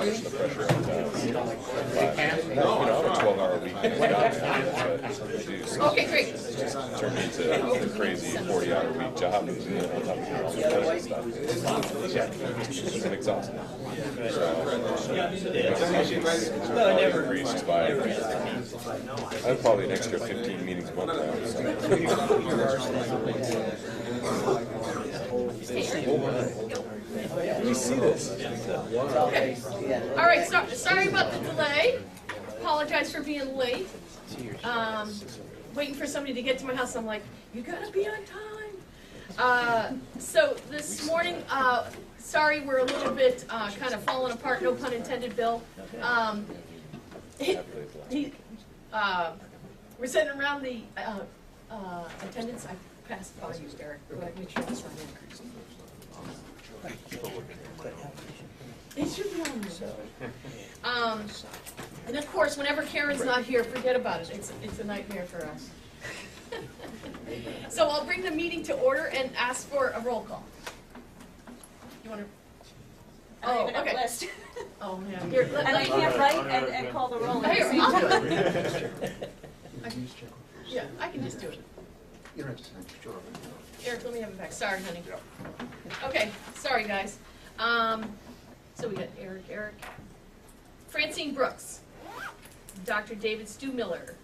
push the pressure on that. You know, I'm a 12-hour week guy, so Okay, great. it's turned into a crazy 40-hour week job, and on top of doing all the other stuff. It's exhausting. So, increased by, I have probably an extra 15 meetings a month now. So. Let me see this. Okay. All right, sorry about the delay. Apologize for being late. Waiting for somebody to get to my house. I'm like, you gotta be on time. So this morning, sorry we're a little bit kind of falling apart, no pun intended, Bill. We're sending around the attendance. I passed by you, Eric. Go ahead, make sure it's on there. It should be on there. And of course, whenever Karen's not here, forget about it. It's a nightmare for us. So I'll bring the meeting to order and ask for a roll call. You want to? Oh, okay. List. Oh, yeah. Here, and I can't write and call the roll at the same time. Yeah, I can just do it. You don't have to sign, sure. Eric, let me have it back. Sorry, honey. Okay, sorry, guys. So we got Eric. Francine Brooks. Dr. David Stu Miller.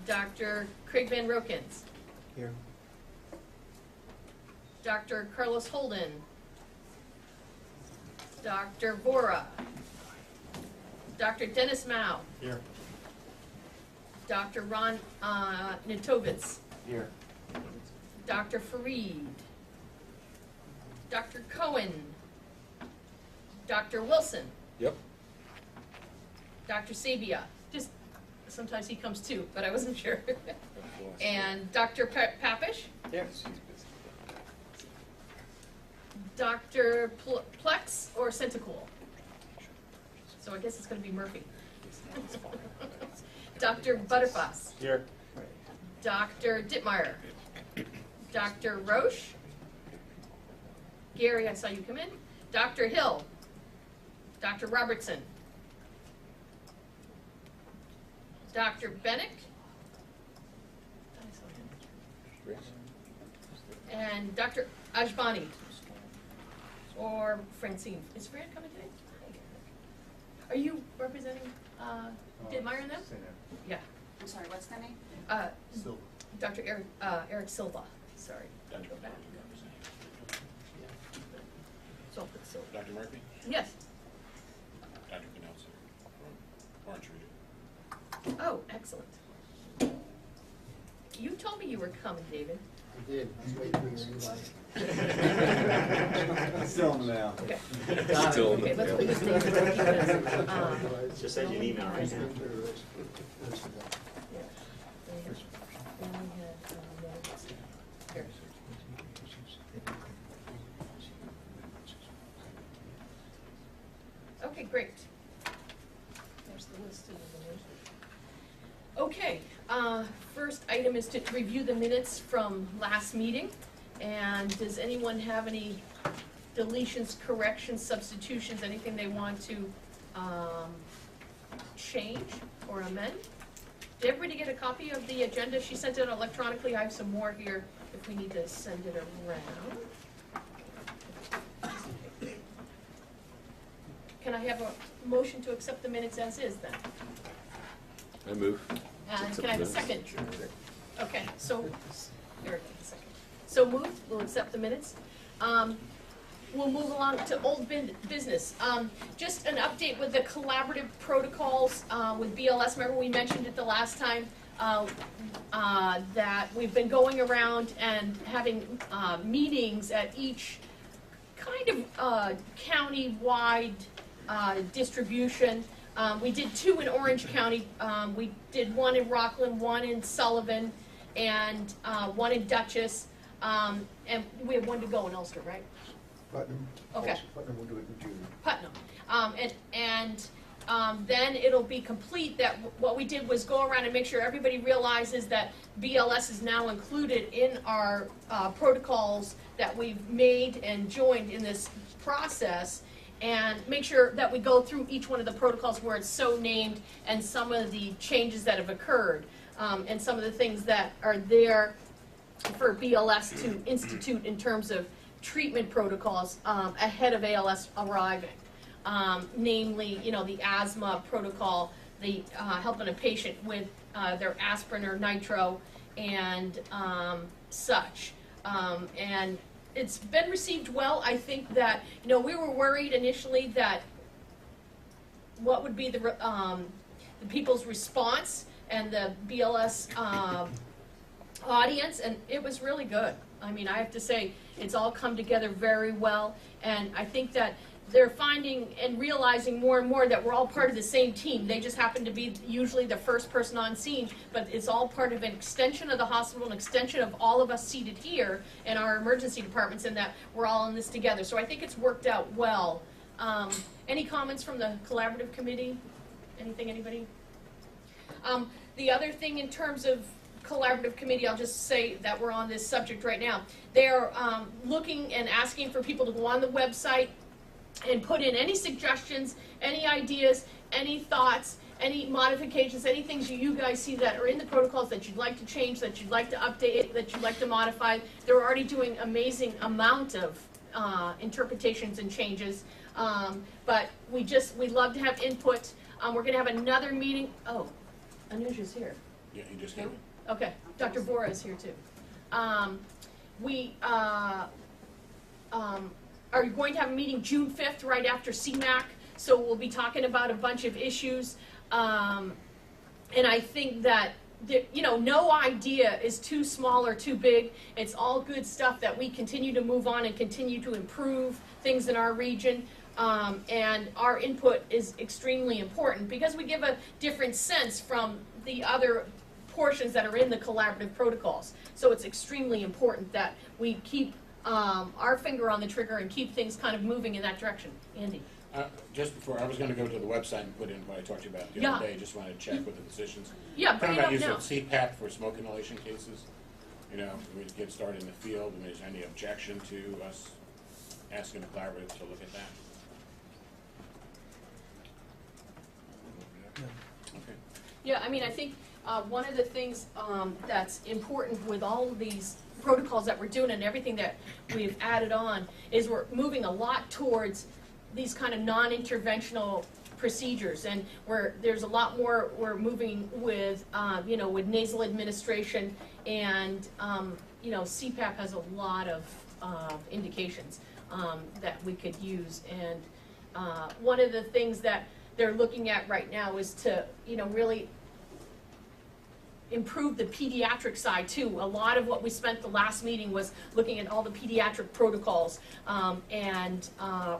Dr. Craig Van Rokens. Here. Dr. Carlos Holden. Dr. Vora. Dr. Dennis Mao. Here. Dr. Ron Nitovitz. Here. Dr. Fareed. Dr. Cohen. Dr. Wilson. Yep. Dr. Sabia. Just sometimes he comes too, but I wasn't sure. And Dr. Papish. Yes. Dr. Plex or Centicool. So I guess it's going to be Murphy. Dr. Butterfuss. Here. Dr. Dittmeyer. Dr. Roche. Gary, I saw you come in. Dr. Hill. Dr. Robertson. Dr. Bennick. And Dr. Ajbani. Or Francine. Is Fran coming today? Are you representing Dittmeyer and them? Yeah. I'm sorry, what's the name? Silva. Dr. Eric Silva. Sorry. Gotta go back. So I'll put Silva. Dr. Murphy? Yes. Dr. Canelson from Orange Region. Oh, excellent. You told me you were coming, David. I did. He's waiting for you. Still in the mail. Okay. Still in Okay, let's the put this David. Just send you an email right now. Okay, great. There's the list of the names. Okay, first item is to review the minutes from last meeting. And does anyone have any deletions, corrections, substitutions, anything they want to change or amend? Did everybody get a copy of the agenda? She sent it electronically. I have some more here if we need to send it around. Can I have a motion to accept the minutes as is then? I move. And can I have a second? Okay, so, Eric, take a second. So moved, we'll accept the minutes. We'll move along to old business. Just an update with the collaborative protocols with BLS. Remember we mentioned it the last time that we've been going around and having meetings at each kind of county-wide distribution. We did 2 in Orange County. We did 1 in Rockland, 1 in Sullivan, and 1 in Dutchess. And we have 1 to go in Ulster, right? Putnam. Okay. Putnam will do it in June. Putnam. Then it'll be complete that what we did was go around and make sure everybody realizes that BLS is now included in our protocols that we've made and joined in this process. and make sure that we go through each one of the protocols where it's so named and some of the changes that have occurred, and some of the things that are there for BLS to institute in terms of treatment protocols ahead of ALS arriving. Namely, the asthma protocol, the helping a patient with their aspirin or nitro and such. And it's been received well. I think that, we were worried initially that what would be the people's response and the BLS audience, and it was really good. I mean, I have to say, it's all come together very well, and I think that they're finding and realizing more and more that we're all part of the same team. They just happen to be usually the first person on scene, but it's all part of an extension of the hospital, an extension of all of us seated here in our emergency departments, and that we're all in this together. So I think it's worked out well. Any comments from the collaborative committee? Anything, anybody? The other thing in terms of collaborative committee, I'll just say that we're on this subject right now. They're looking and asking for people to go on the website and put in any suggestions, any ideas, any thoughts, any modifications, any things you guys see that are in the protocols that you'd like to change, that you'd like to update, that you'd like to modify. They're already doing amazing amount of interpretations and changes, but we'd love to have input. We're going to have another meeting. Oh, Anuja's here. Yeah, he just came in. Okay, Dr. Bora is here too. We are going to have a meeting June 5th, right after CMAC, so we'll be talking about a bunch of issues. And I think that, no idea is too small or too big. It's all good stuff that we continue to move on and continue to improve things in our region. And our input is extremely important because we give a different sense from the other portions that are in the collaborative protocols. So it's extremely important that we keep our finger on the trigger and keep things kind of moving in that direction. Andy? Just before, I was going to go to the website and put in what I talked to you about the other day. Just wanted to check with the physicians. Yeah, bring it up using now. CPAP for smoke inhalation cases. We get started in the field, and there's any objection to us asking the collaborative to look at that. Okay. Yeah, I mean, I think one of the things that's important with all of these protocols that we're doing and everything that we've added on is we're moving a lot towards these kind of non-interventional procedures, and there's a lot more we're moving with, with nasal administration, and CPAP has a lot of indications that we could use, and one of the things that they're looking at right now is to, really improve the pediatric side too. A lot of what we spent the last meeting was looking at all the pediatric protocols and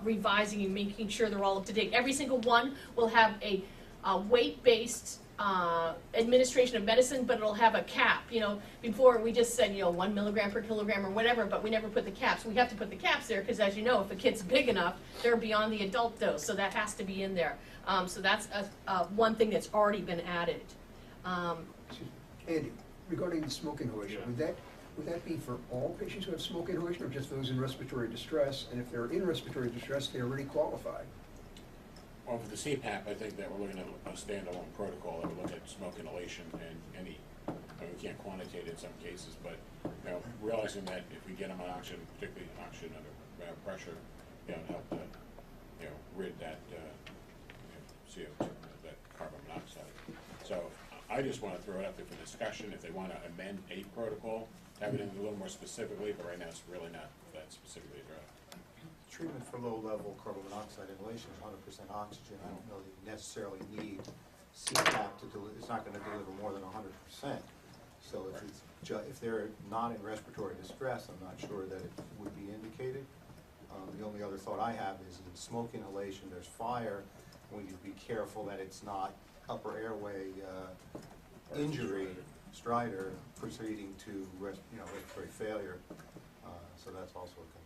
revising and making sure they're all up to date. Every single one will have a weight-based administration of medicine, but it'll have a cap. Before we just said, 1 milligram per kilogram or whatever, but we never put the caps. We have to put the caps there because, as you know, if a kid's big enough, they're beyond the adult dose, so that has to be in there. So that's one thing that's already been added. Andy, regarding the smoke inhalation, would that be for all patients who have smoke inhalation or just those in respiratory distress? And if they're in respiratory distress, they already qualify? Well, for the CPAP, I think that we're looking at a standalone protocol that would look at smoke inhalation and we can't quantitate it in some cases, but realizing that if we get them on oxygen, particularly oxygen under pressure, help to rid that CO2, that carbon monoxide. So I just want to throw it up there for discussion. If they want to amend a protocol, have it in a little more specifically, but right now it's really not that specifically addressed. Treatment for low-level carbon monoxide inhalation is 100% oxygen. I don't know that you necessarily need CPAP to deliver. It's not going to deliver more than 100%. So if they're not in respiratory distress, I'm not sure that it would be indicated. The only other thought I have is in smoke inhalation, there's fire. We need to be careful that it's not upper airway injury, stridor, proceeding to respiratory failure. So that's also a concern.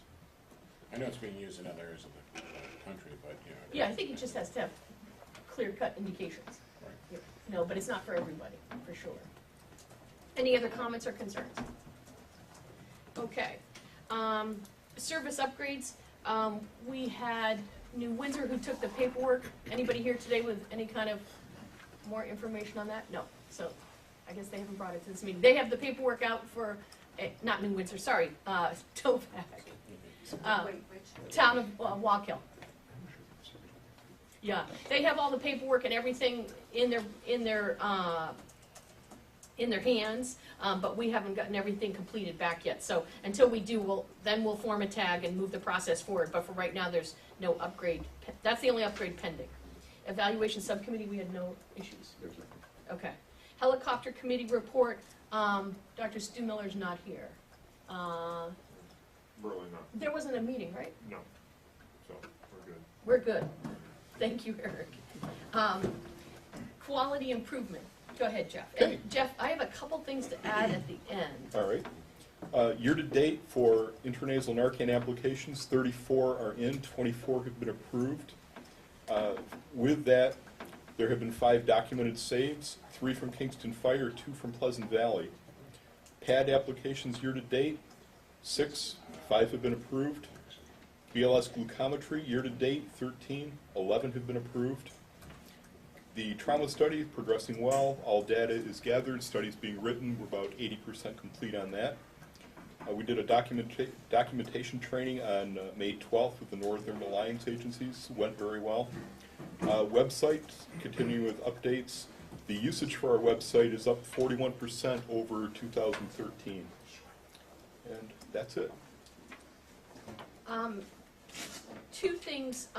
I know it's being used in other areas of the country, but Yeah, I think it just has to have clear-cut indications. Right. But it's not for everybody, for sure. Any other comments or concerns? Okay. Service upgrades. We had New Windsor who took the paperwork? Anybody here today with any kind of more information on that? No, so I guess they haven't brought it to this meeting. They have the paperwork out for, not New Windsor, sorry, Tovac, town of Wallkill. Yeah, they have all the paperwork and everything in their hands, but we haven't gotten everything completed back yet. So until we do, we'll form a tag and move the process forward. But for right now, there's no upgrade. That's the only upgrade pending. Evaluation subcommittee, we had no issues. Okay. Helicopter committee report. Dr. Stu Miller's not here. Really not, There wasn't a meeting, right? no. So, we're good. We're good. Thank you, Eric. Quality improvement. Go ahead, Jeff. Okay. And Jeff, I have a couple things to add at the end. All right. Year-to-date for intranasal Narcan applications, 34 are in, 24 have been approved. With that, there have been 5 documented saves, 3 from Kingston Fire, 2 from Pleasant Valley. PAD applications year-to-date, 6, 5 have been approved. BLS glucometry year-to-date, 13, 11 have been approved. The trauma study progressing well. All data is gathered. Studies being written. We're about 80% complete on that. We did a documentation training on May 12th with the Northern Alliance agencies. Went very well. Website, continuing with updates. The usage for our website is up 41% over 2013. And that's it. 2 things.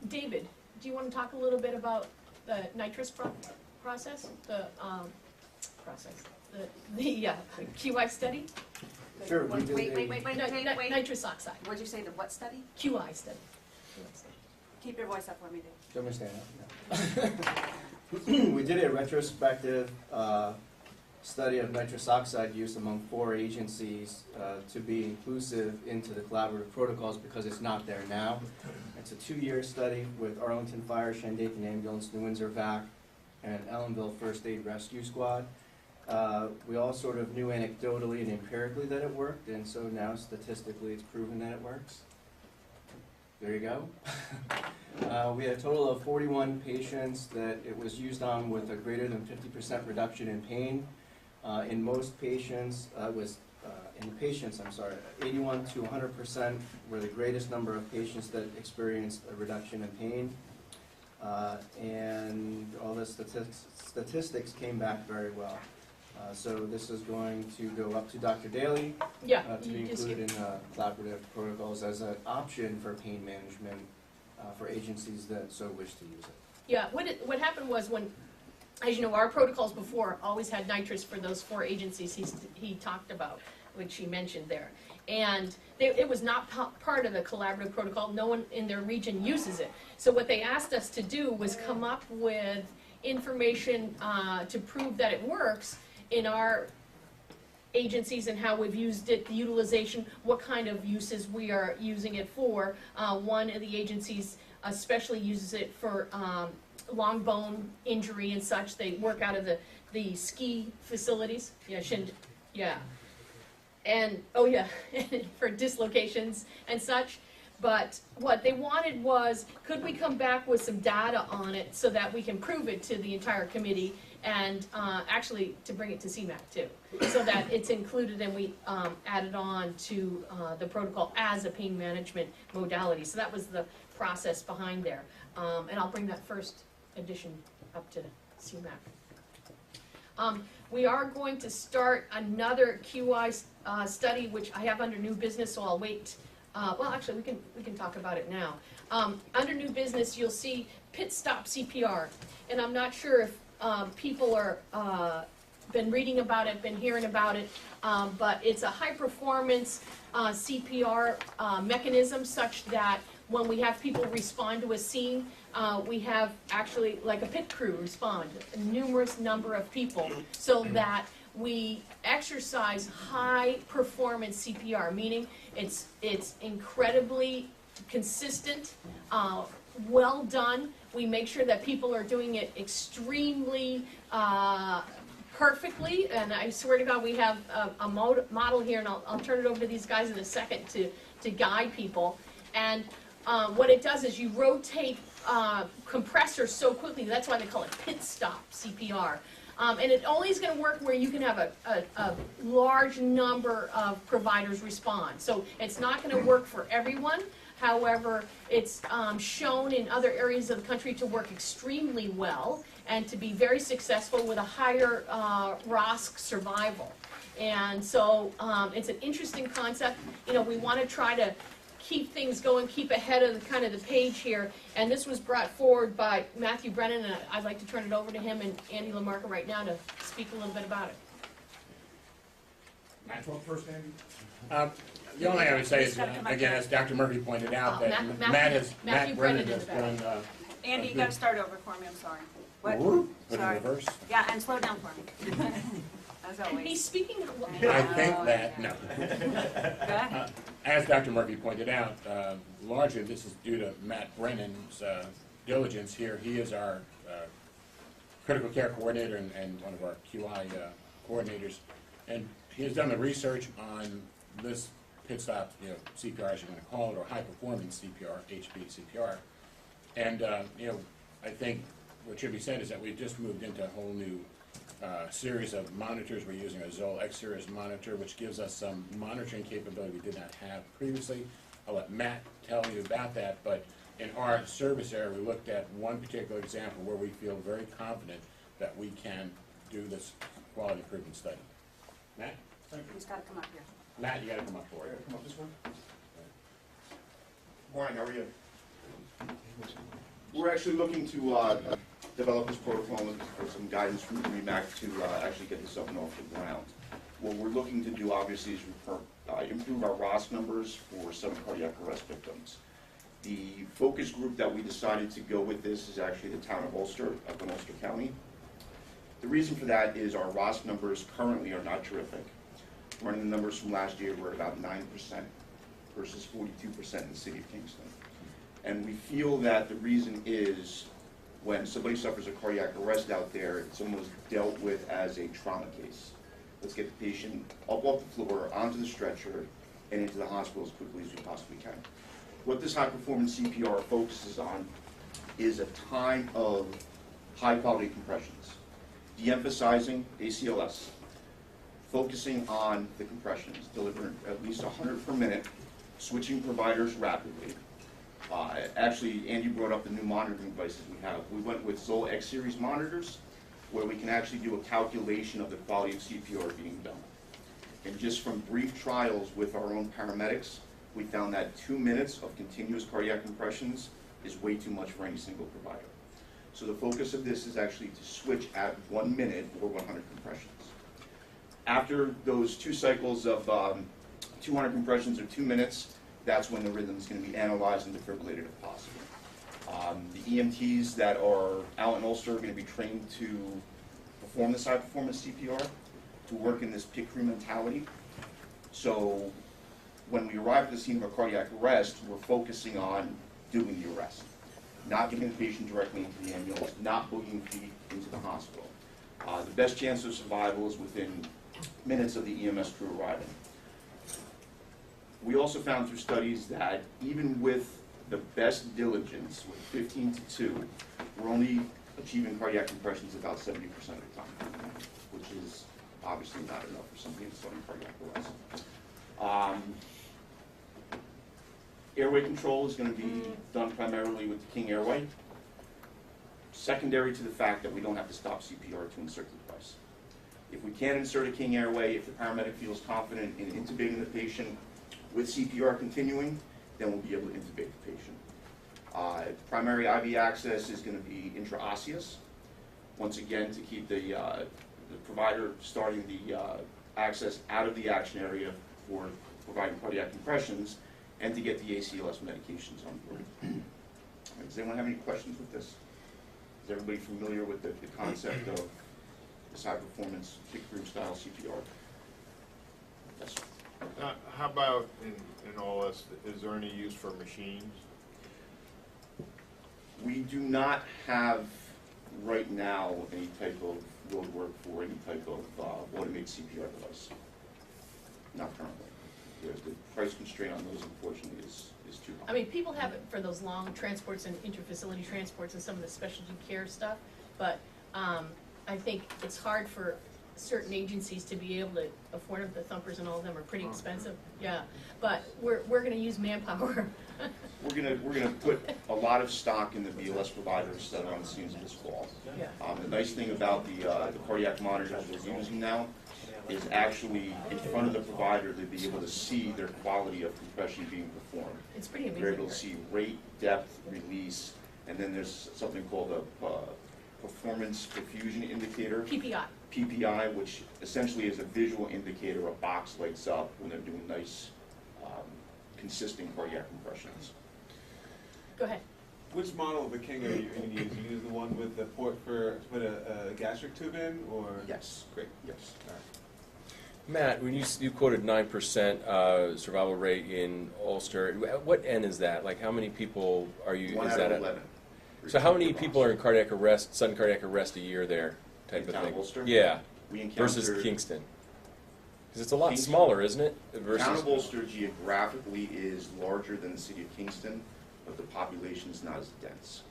David, do you want to talk a little bit about the nitrous process? The QI study? Sure, Wait, we do wait. Nitrous oxide, What'd you say, the what study? QI study. Keep your voice up for me, Dave. Do you understand that? No. We did a retrospective study of nitrous oxide use among 4 agencies to be inclusive into the collaborative protocols because it's not there now. It's a 2-year study with Arlington Fire, Shandaken Ambulance, New Windsor VAC, and Ellenville First Aid Rescue Squad. We all sort of knew anecdotally and empirically that it worked, and so now statistically it's proven that it works. There you go. We had a total of 41 patients that it was used on with a greater than 50% reduction in pain. In most patients, 81 to 100% were the greatest number of patients that experienced a reduction in pain. And all the statistics came back very well. So this is going to go up to Dr. Daly Yeah. to be included in collaborative protocols as an option for pain management for agencies that so wish to use it. Yeah, what happened was when, as you know, our protocols before always had nitrous for those 4 agencies he talked about, which he mentioned there. And it was not part of the collaborative protocol. No one in their region uses it. So what they asked us to do was come up with information to prove that it works in our agencies and how we've used it, the utilization, what kind of uses we are using it for. One of the agencies especially uses it for long bone injury and such. They work out of the ski facilities. Yeah. And, oh yeah, for dislocations and such. But what they wanted was, could we come back with some data on it so that we can prove it to the entire committee and actually to bring it to CMAC too, so that it's included and we added on to the protocol as a pain management modality. So that was the process behind there. And I'll bring that first edition up to CMAC. We are going to start another QI study, which I have under new business, so I'll wait. Well, actually, we can talk about it now. Under new business, you'll see pit stop CPR, and I'm not sure if people are been reading about it, been hearing about it, but it's a high performance CPR mechanism such that when we have people respond to a scene, we have actually like a pit crew respond, a numerous number of people, so that we exercise high performance CPR, meaning it's incredibly consistent, well done. We make sure that people are doing it extremely perfectly, and I swear to God we have a model here, and I'll turn it over to these guys in a second to guide people. And what it does is you rotate compressors so quickly, that's why they call it pit stop CPR. And it only is gonna work where you can have a large number of providers respond. So it's not gonna work for everyone. However, it's shown in other areas of the country to work extremely well and to be very successful with a higher ROSC survival. And so it's an interesting concept. You know, we want to try to keep things going, keep ahead of the kind of the page here. And this was brought forward by Matthew Brennan, and I'd like to turn it over to him and Andy Lamarca right now to speak a little bit about it. Matt, first, Andy? The only thing I would say is, again, as Dr. Murphy pointed out, that Matt Brennan has done. Andy, you gotta start over for me, I'm sorry. What? Put in Sorry. reverse. Yeah, and slow down for me. As always. He's speaking. I think that, no. Go ahead. As Dr. Murphy pointed out, largely this is due to Matt Brennan's diligence here. He is our critical care coordinator and one of our QI coordinators. And he has done the research on this pit stop, CPR as you want to call it, or high performance CPR, HB CPR. And, I think what should be said is that we've just moved into a whole new series of monitors. We're using a Zoll X-Series monitor, which gives us some monitoring capability we did not have previously. I'll let Matt tell you about that, but in our service area, we looked at one particular example where we feel very confident that we can do this quality improvement study. Matt? He's gotta come up here. Matt, you gotta come up forward. Come up this way. Morning, how are you? We're actually looking to develop this protocol and looking for some guidance from REMAC to actually get this up and off the ground. What we're looking to do, obviously, is improve our ROSC numbers for sudden cardiac arrest victims. The focus group that we decided to go with this is actually the town of Ulster, up in Ulster County. The reason for that is our ROSC numbers currently are not terrific. Running the numbers from last year, we're at about 9% versus 42% in the city of Kingston. And we feel that the reason is when somebody suffers a cardiac arrest out there, it's almost dealt with as a trauma case. Let's get the patient up off the floor, onto the stretcher, and into the hospital as quickly as we possibly can. What this high-performance CPR focuses on is a time of high-quality compressions, de-emphasizing ACLS, focusing on the compressions, delivering at least 100 per minute, switching providers rapidly. Actually, Andy brought up the new monitoring devices we have. We went with Zoll X-Series monitors, where we can actually do a calculation of the quality of CPR being done. And just from brief trials with our own paramedics, we found that 2 minutes of continuous cardiac compressions is way too much for any single provider. So the focus of this is actually to switch at 1 minute or 100 compressions. After those 2 cycles of 200 compressions or 2 minutes, that's when the rhythm is going to be analyzed and defibrillated if possible. The EMTs that are out in Ulster are going to be trained to perform this high-performance CPR, to work in this pit crew mentality. So when we arrive at the scene of a cardiac arrest, we're focusing on doing the arrest, not getting the patient directly into the ambulance, not booking feet into the hospital. The best chance of survival is within minutes of the EMS crew arriving. We also found through studies that even with the best diligence, with 15 to 2, we're only achieving cardiac compressions about 70% of the time, which is obviously not enough for somebody in sudden cardiac arrest. Airway control is going to be done primarily with the King Airway, secondary to the fact that we don't have to stop CPR to insert the device. If we can't insert a King Airway, if the paramedic feels confident in intubating the patient with CPR continuing, then we'll be able to intubate the patient. Primary IV access is going to be intraosseous, once again to keep the provider starting the access out of the action area for providing cardiac compressions and to get the ACLS medications on board. Does anyone have any questions with this? Is everybody familiar with the concept of this high-performance pit crew style CPR? Yes. How about in all this, is there any use for machines? We do not have right now any type of road work for any type of automated CPR device. Not currently. the price constraint on those unfortunately is too high. I mean, people have it for those long transports and interfacility transports and some of the specialty care stuff, but I think it's hard for certain agencies to be able to afford them. The thumpers and all of them are pretty expensive, yeah. But we're gonna use manpower. We're gonna put a lot of stock in the BLS providers that are on the scenes this fall. Yeah. The nice thing about the cardiac monitors we're using now is actually in front of the provider to be able to see their quality of compression being performed. It's pretty They're able to amazing. see rate, depth, release, and then there's something called a performance perfusion indicator. PPI. PPI, which essentially is a visual indicator. A box lights up when they're doing nice, consistent cardiac compressions. Go ahead. Which model of the King are you going to use? You use the one with the port for to put a gastric tube in, or? Yes. Great. Yes. All right. Matt, when you quoted 9% survival rate in Ulster, what N is that? Like, how many people are you? 1 is out that of 11. So how many people are in cardiac arrest, sudden cardiac arrest a year there, type In of town thing? of Ulster? Yeah. We Versus encountered- Kingston. Because it's a lot Kingston- smaller, isn't it? Versus. Town of Ulster geographically is larger than the city of Kingston, but the population is not as dense.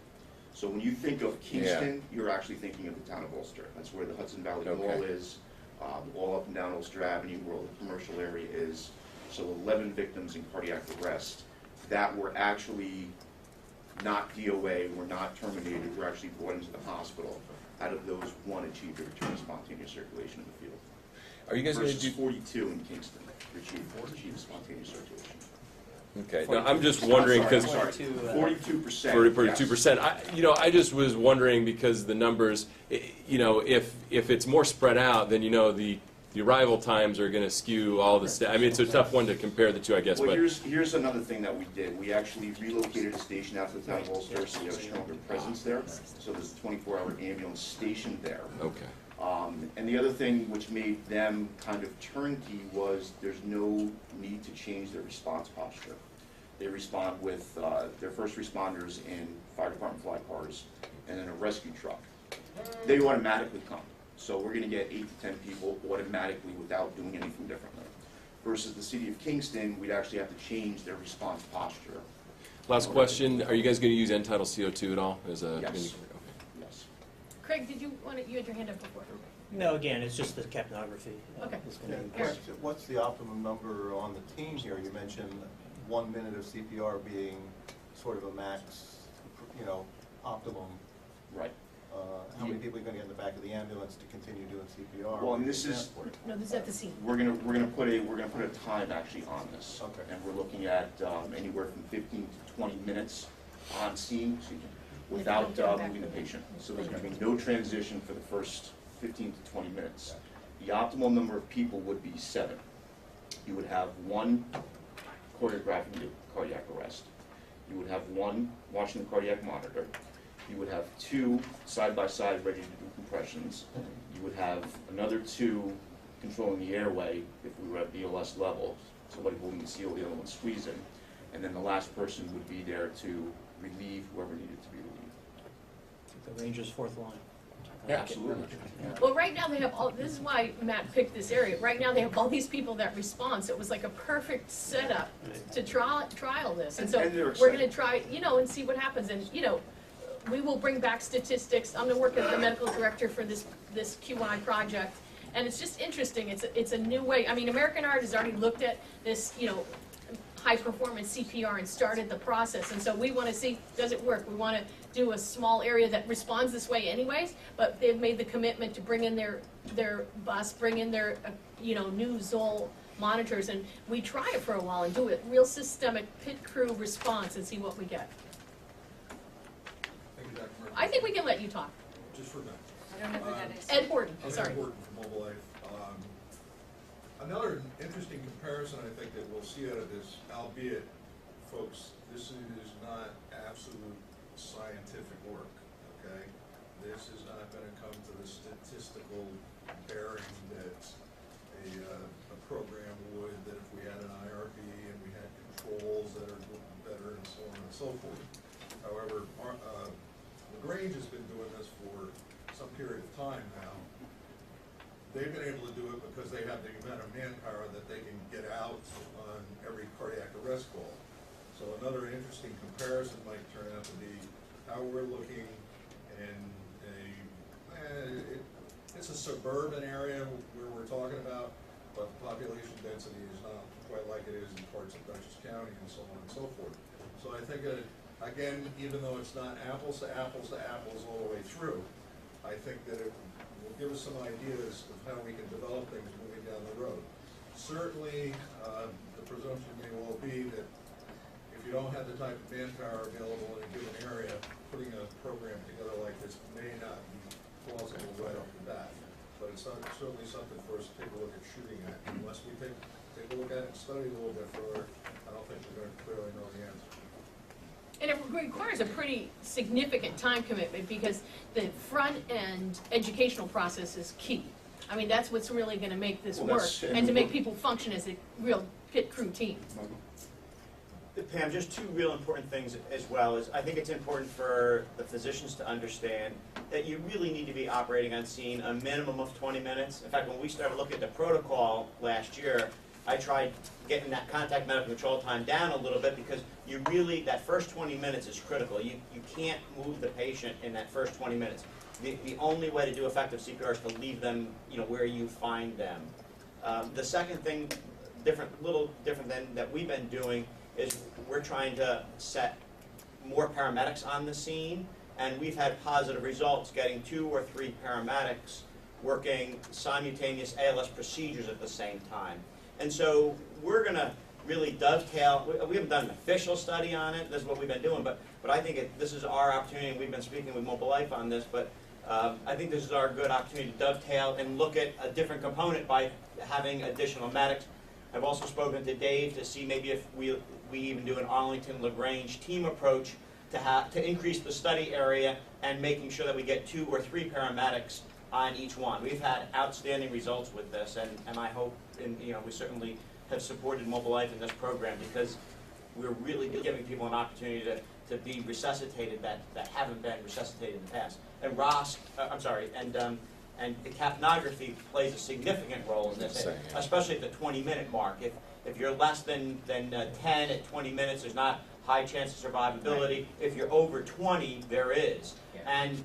So when you think of Kingston, you're actually thinking of the town of Ulster. That's where the Hudson Valley Okay. Mall is, all up and down Ulster Avenue, where the commercial area is. So 11 victims in cardiac arrest that were actually not DOA, were not terminated, were actually brought into the hospital. Out of those, 1 achieved a return of spontaneous circulation in the field. Are you guys going to Versus do? 42 in Kingston, achieved spontaneous circulation. Okay. No, I'm just wondering because. 42%. 42%. I just was wondering because the numbers, if it's more spread out, then the arrival times are going to skew all the stuff. I mean, it's a tough one to compare the two, I guess. Well, But here's another thing that we did. We actually relocated a station out to the town of Ulster, so we have a stronger presence there. So there's a 24-hour ambulance stationed there. okay. And the other thing which made them kind of turnkey was there's no need to change their response posture. They respond with their first responders in fire department fly cars and then a rescue truck. They automatically come. So we're going to get 8 to 10 people automatically without doing anything differently. Versus the city of Kingston, we'd actually have to change their response posture. Last question: are you guys going to use end-tidal CO2 at all as a? Yes. Okay. Yes. Craig, did you had your hand up before? No, again, it's just the capnography. Okay. Is gonna be- What's the optimum number on the team here? You mentioned 1 minute of CPR being sort of a max, optimum. Right. How many people are going to get in the back of the ambulance to continue doing CPR? Well, and this is, No, this is at the scene. we're gonna put a time actually on this. Okay. And we're looking at anywhere from 15 to 20 minutes on scene, without moving the patient. So there's gonna be no transition for the first 15 to 20 minutes. The optimal number of people would be 7. You would have 1 choreographing the cardiac arrest. You would have 1 watching the cardiac monitor. You would have 2 side-by-side ready to do compressions. You would have another 2 controlling the airway if we were at BLS level, somebody holding the seal, the other one squeezing. And then the last person would be there to relieve whoever needed to be relieved. The Rangers' fourth line. Yeah, absolutely. Well, right now they have all, this is why Matt picked this area. Right now they have all these people that respond, so it was like a perfect setup to trial this. And so And they're we're gonna excited. try, and see what happens. And, we will bring back statistics. I'm gonna work as the medical director for this QI project. And it's just interesting. It's a new way. I mean, American Heart has already looked at this, high performance CPR and started the process. And so we wanna see, does it work? We wanna do a small area that responds this way anyways, but they've made the commitment to bring in their bus, bring in their, new Zoll monitors, and we try it for a while and do a real systemic pit crew response and see what we get. Thank you, Dr. Murphy. I think we can let you talk. Just for a minute. I don't know who that is. Ed Horton, Ed sorry. Horton from Mobile Life. Another interesting comparison I think that we'll see out of this, albeit, folks, this is not absolute scientific work, okay? This is not gonna come to the statistical bearing that a program would, that if we had an IRB and we had controls that are better and so on and so forth. However, LaGrange has been doing this for some period of time now. they've been able to do it because they have the amount of manpower that they can get out on every cardiac arrest call. So another interesting comparison might turn out to be how we're looking in it's a suburban area where we're talking about, but the population density is not quite like it is in parts of Dutchess County and so on and so forth. So I think, again, even though it's not apples to apples to apples all the way through, I think that it will give us some ideas of how we can develop things moving down the road. Certainly, the presumption may well be that if you don't have the type of manpower available in a given area, putting a program together like this may not be plausible right off the bat. But it's certainly something for us to take a look at shooting at. Unless we take a look at it and study it a little bit further, I don't think we're going to clearly know the answer. And it requires a pretty significant time commitment because the front end educational process is key. I mean, that's what's really gonna make this work and to make people function as a real pit crew team. Pam, just two real important things as well is I think it's important for the physicians to understand that you really need to be operating on scene a minimum of 20 minutes. In fact, when we started looking at the protocol last year, I tried getting that contact medical control time down a little bit because you really, that first 20 minutes is critical. You can't move the patient in that first 20 minutes. The only way to do effective CPR is to leave them, where you find them. The second thing, little different than that we've been doing is we're trying to set more paramedics on the scene, and we've had positive results getting 2 or 3 paramedics working simultaneous ALS procedures at the same time. And so we're going to really dovetail. We haven't done an official study on it. This is what we've been doing, but I think this is our opportunity, and we've been speaking with Mobile Life on this, but I think this is our good opportunity to dovetail and look at a different component by having additional medics. I've also spoken to Dave to see maybe if we even do an Arlington-LaGrange team approach to increase the study area and making sure that we get 2 or 3 paramedics on each one. We've had outstanding results with this, and I hope, we certainly have supported Mobile Life in this program because we're really giving people an opportunity to be resuscitated that haven't been resuscitated in the past. And and the capnography plays a significant role in this, especially at the 20-minute mark. If you're less than 10 at 20 minutes, there's not high chance of survivability. Right. If you're over 20, there is. Yeah. And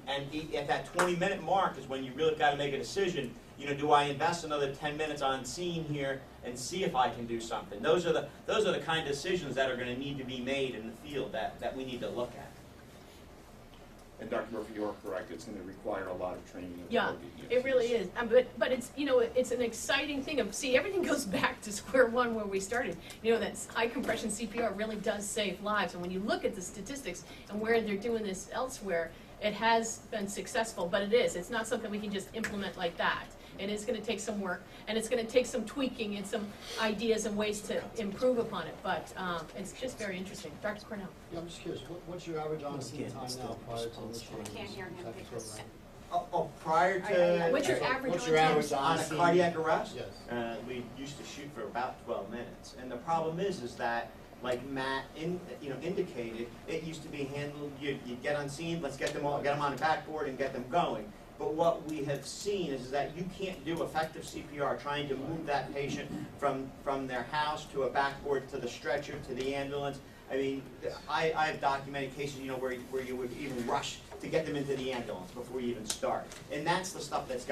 at that 20-minute mark is when you really got to make a decision. Do I invest another 10 minutes on scene here and see if I can do something? Those are the kind of decisions that are going to need to be made in the field that we need to look at. And Dr. Murphy, you are correct. It's going to require a lot of training. Yeah, it really is. But it's it's an exciting thing. Everything goes back to square one where we started. That high compression CPR really does save lives. And when you look at the statistics and where they're doing this elsewhere, it has been successful. But it is. It's not something we can just implement like that. It is going to take some work, and it's going to take some tweaking and some ideas and ways to improve upon it. But it's just very interesting. Dr. Cornell. Yeah, I'm just curious. What's your average on-scene time now prior to initiating I can't hear him because Prior to what's your average on a cardiac arrest? Yes. We used to shoot for about 12 minutes, and the problem is that, like Matt indicated, it used to be handled. You get on scene, let's get them on the backboard and get them going. But what we have seen is that you can't do effective CPR trying to move that patient from their house to a backboard to the stretcher to the ambulance. I mean, I've documented cases, where you would even rush to get them into the ambulance before you even start. And that's the stuff that's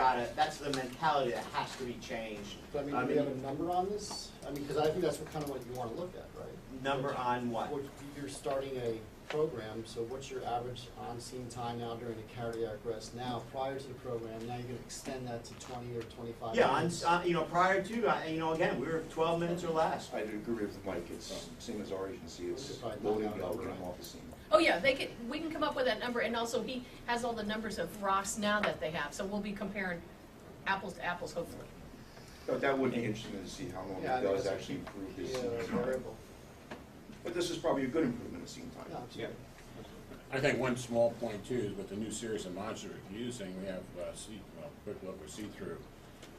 the mentality that has to be changed. So, do we have a number on this? Because I think that's kind of what you want to look at, right? Number on what? You're starting a program, so what's your average on-scene time now during a cardiac arrest now prior to the program? Now you're going to extend that to 20 or 25 minutes? Yeah, prior to, again, we were 12 minutes or less. I agree with Mike. It's same as our agency. It's loading and getting off the scene. Oh yeah, we can come up with that number, and also he has all the numbers of ROS now that they have, so we'll be comparing apples to apples, hopefully. But that would be interesting to see how long it does actually improve this variable. But this is probably a good improvement in scene time. Yeah. I think one small point too is with the new series of monitors we're using, we have quick look or see-through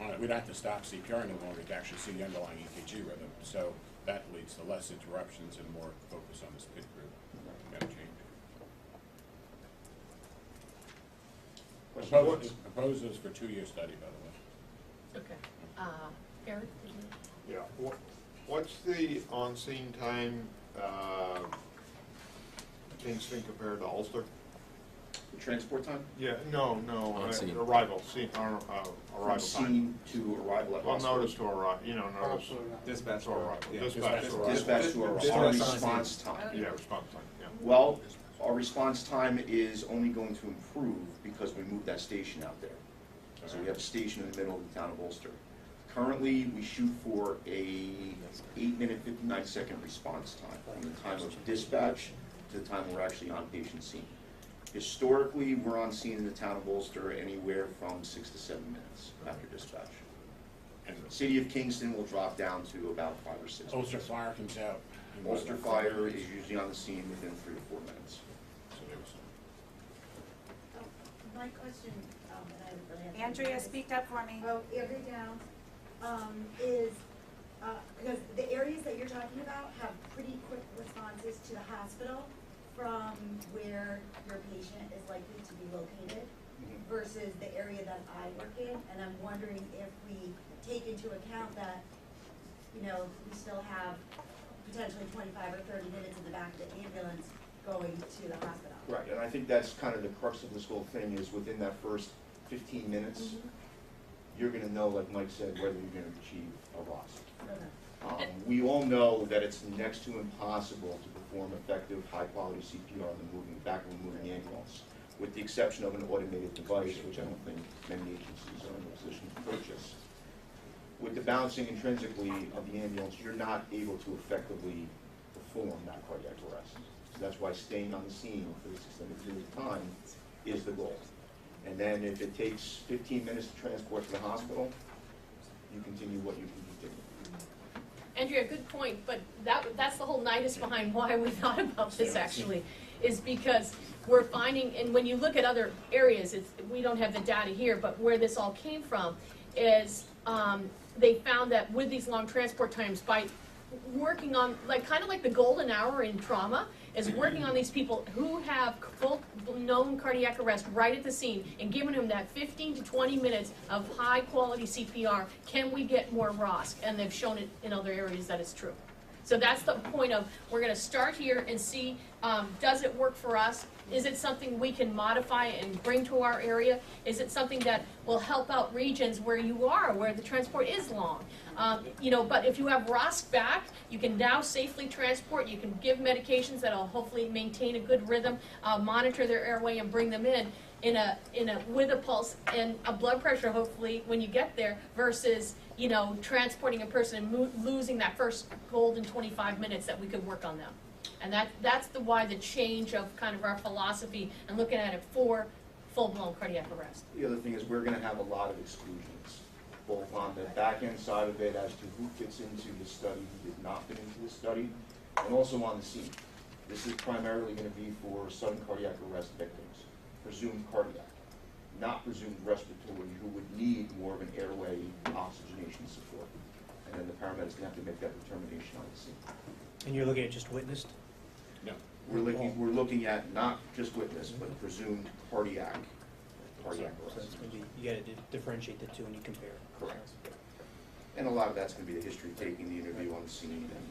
on it. We don't have to stop CPR any longer to actually see the underlying EKG rhythm. So that leads to less interruptions and more focus on this pit group managing. Proposals for 2-year study, by the way. Okay. Eric? did you- Yeah, what's the on-scene time, Kingston compared to Ulster? The transport time? Yeah, no, On scene. arrival, arrival From time. scene to arrival at Well, hospital. notice to arrive, notice. Dispatch to arrival. yeah. Dispatch to arrival. Dispatch to Dispatch our on response scene. time. Yeah, response time, yeah. Well, our response time is only going to improve because we moved that station out there. So we have a station in the middle of the town of Ulster. Currently, we shoot for a 8-minute, 59-second response time from the time of dispatch to the time we're actually on patient scene. Historically, we're on scene in the town of Ulster anywhere from 6 to 7 minutes after dispatch. And the city of Kingston will drop down to about 5 or 6 minutes. Ulster Fire comes out. Ulster Fire is usually on the scene within 3 to 4 minutes. My question, and I really have to- Andrea, speak up for me. Oh, Andrea Downs, is, because the areas that you're talking about have pretty quick responses to the hospital from where your patient is likely to be located versus the area that I work in, and I'm wondering if we take into account that, we still have potentially 25 or 30 minutes in the back of the ambulance going to the hospital. Right, and I think that's kind of the crux of this whole thing is within that first 15 minutes, you're gonna know, like Mike said, whether you're gonna achieve a ROSC. We all know that it's next to impossible to perform effective, high-quality CPR in the back of a moving ambulance, with the exception of an automated device, which I don't think many agencies are in a position to purchase. With the bouncing intrinsically of the ambulance, you're not able to effectively perform that cardiac arrest. So that's why staying on the scene for this extended period of time is the goal. And then if it takes 15 minutes to transport to the hospital, you continue what you can continue. Andrea, good point, but that's the whole nidus behind why we thought about this actually, is because we're finding, and when you look at other areas, we don't have the data here, but where this all came from is they found that with these long transport times, by working on, kind of like the golden hour in trauma, is working on these people who have full known cardiac arrest right at the scene and giving them that 15 to 20 minutes of high quality CPR. Can we get more ROSC? And they've shown it in other areas that it's true. So that's the point of, we're gonna start here and see, does it work for us? Is it something we can modify and bring to our area? Is it something that will help out regions where you are, where the transport is long? But if you have ROSC back, you can now safely transport, you can give medications that'll hopefully maintain a good rhythm, monitor their airway and bring them in with a pulse and a blood pressure hopefully when you get there versus, transporting a person and losing that first golden 25 minutes that we could work on them. And that's why the change of kind of our philosophy and looking at it for full-blown cardiac arrest. The other thing is we're gonna have a lot of exclusions, both on the back end side of it as to who fits into the study, who did not fit into the study, and also on the scene. This is primarily gonna be for sudden cardiac arrest victims, presumed cardiac, not presumed respiratory, who would need more of an airway oxygenation support. And then the paramedics gonna have to make that determination on the scene. And you're looking at just witnessed? No. We're looking at not just witness, but presumed cardiac So arrest. it's gonna be, you gotta differentiate the two when you compare. Correct. And a lot of that's gonna be the history, taking the interview on the scene and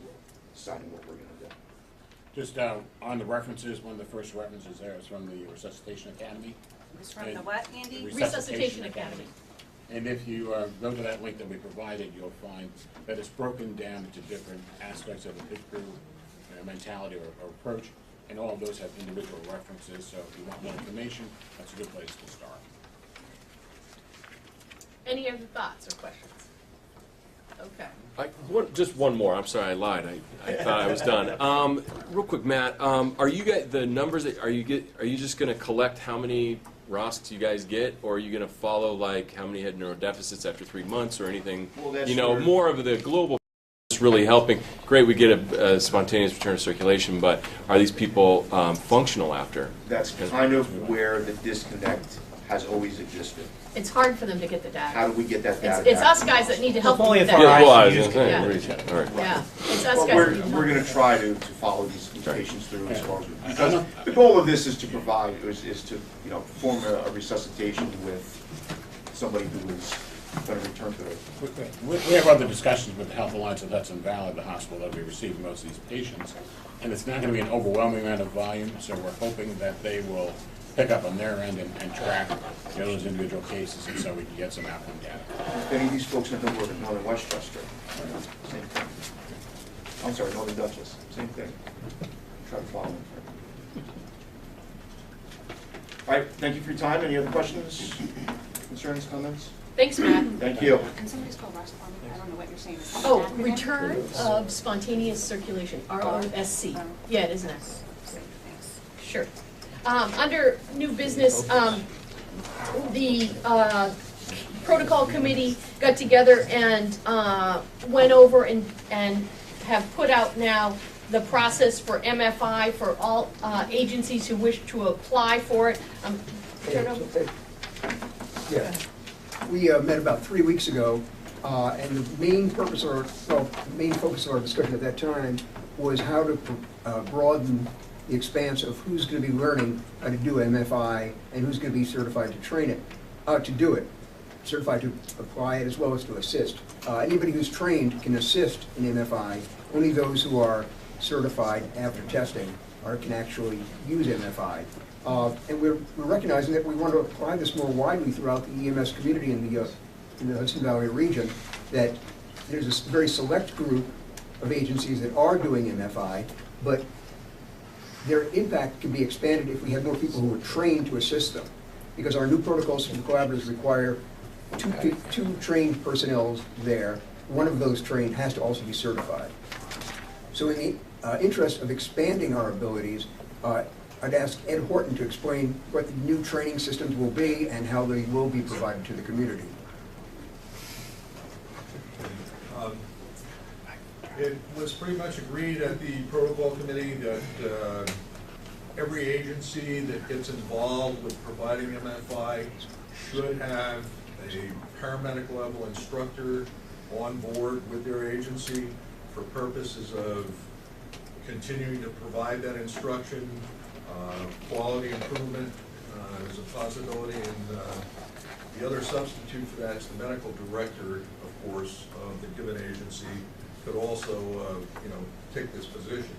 deciding what we're gonna do. Just on the references, one of the first references there is from the Resuscitation Academy. It's from the what, Andy? Resuscitation Academy. And if you go to that link that we provided, you'll find that it's broken down into different aspects of the pit crew mentality or approach, and all of those have individual references, so if you want more information, that's a good place to start. Any other thoughts or questions? Okay. Just one more. I'm sorry, I lied. I thought I was done. Real quick, Matt, are you guys the numbers that are you just going to collect how many ROSCs you guys get, or are you going to follow like how many had neurodeficits after 3 months or anything? Well, that's more of the global is really helping. Great, we get a spontaneous return to circulation, but are these people functional after? That's kind of where the disconnect has always existed. It's hard for them to get the data. How do we get that data? It's us guys that need to help them only with if that. our Yeah, well, I was eyes gonna say, Yeah. all right. Yeah, it's us But guys that need help. we're going to try to follow these patients through as far as because the goal of this is to provide is to perform a resuscitation with somebody who is better return to it. We have other discussions with the Health Alliance of Hudson Valley, the hospital that we receive most of these patients, and it's not gonna be an overwhelming amount of volume, so we're hoping that they will pick up on their end and track those individual cases, and so we can get some outcome data. If any of these folks have been working in Northern Westchester, same thing. I'm sorry, Northern Dutchess, same thing. Try to follow them. All right, thank you for your time. Any other questions, concerns, comments? Thanks, Matt. Thank you. Can somebody spell REST for me? I don't know what you're saying. Is it Oh, an acronym? return of spontaneous circulation, ROSC. Yeah, it is an acronym. Great, thanks. Sure. Under new business, the protocol committee got together and went over and have put out now the process for MFI for all agencies who wish to apply for it. Turn over. Yeah, we met about 3 weeks ago, and the main purpose or, well, the main focus of our discussion at that time was how to broaden the expanse of who's going to be learning how to do MFI and who's going to be certified to train it, to do it, certified to apply it as well as to assist. Anybody who's trained can assist in MFI. Only those who are certified after testing can actually use MFI. And we're recognizing that we want to apply this more widely throughout the EMS community in the Hudson Valley region, that there's a very select group of agencies that are doing MFI, but their impact can be expanded if we have more people who are trained to assist them. Because our new protocols from the collaboratives require two trained personnel there. One of those trained has to also be certified. So in the interest of expanding our abilities, I'd ask Ed Horton to explain what the new training systems will be and how they will be provided to the community. It was pretty much agreed at the protocol committee that every agency that gets involved with providing MFI should have a paramedic level instructor on board with their agency for purposes of continuing to provide that instruction. Quality improvement is a possibility, and the other substitute for that is the medical director, of course, of the given agency could also, take this position.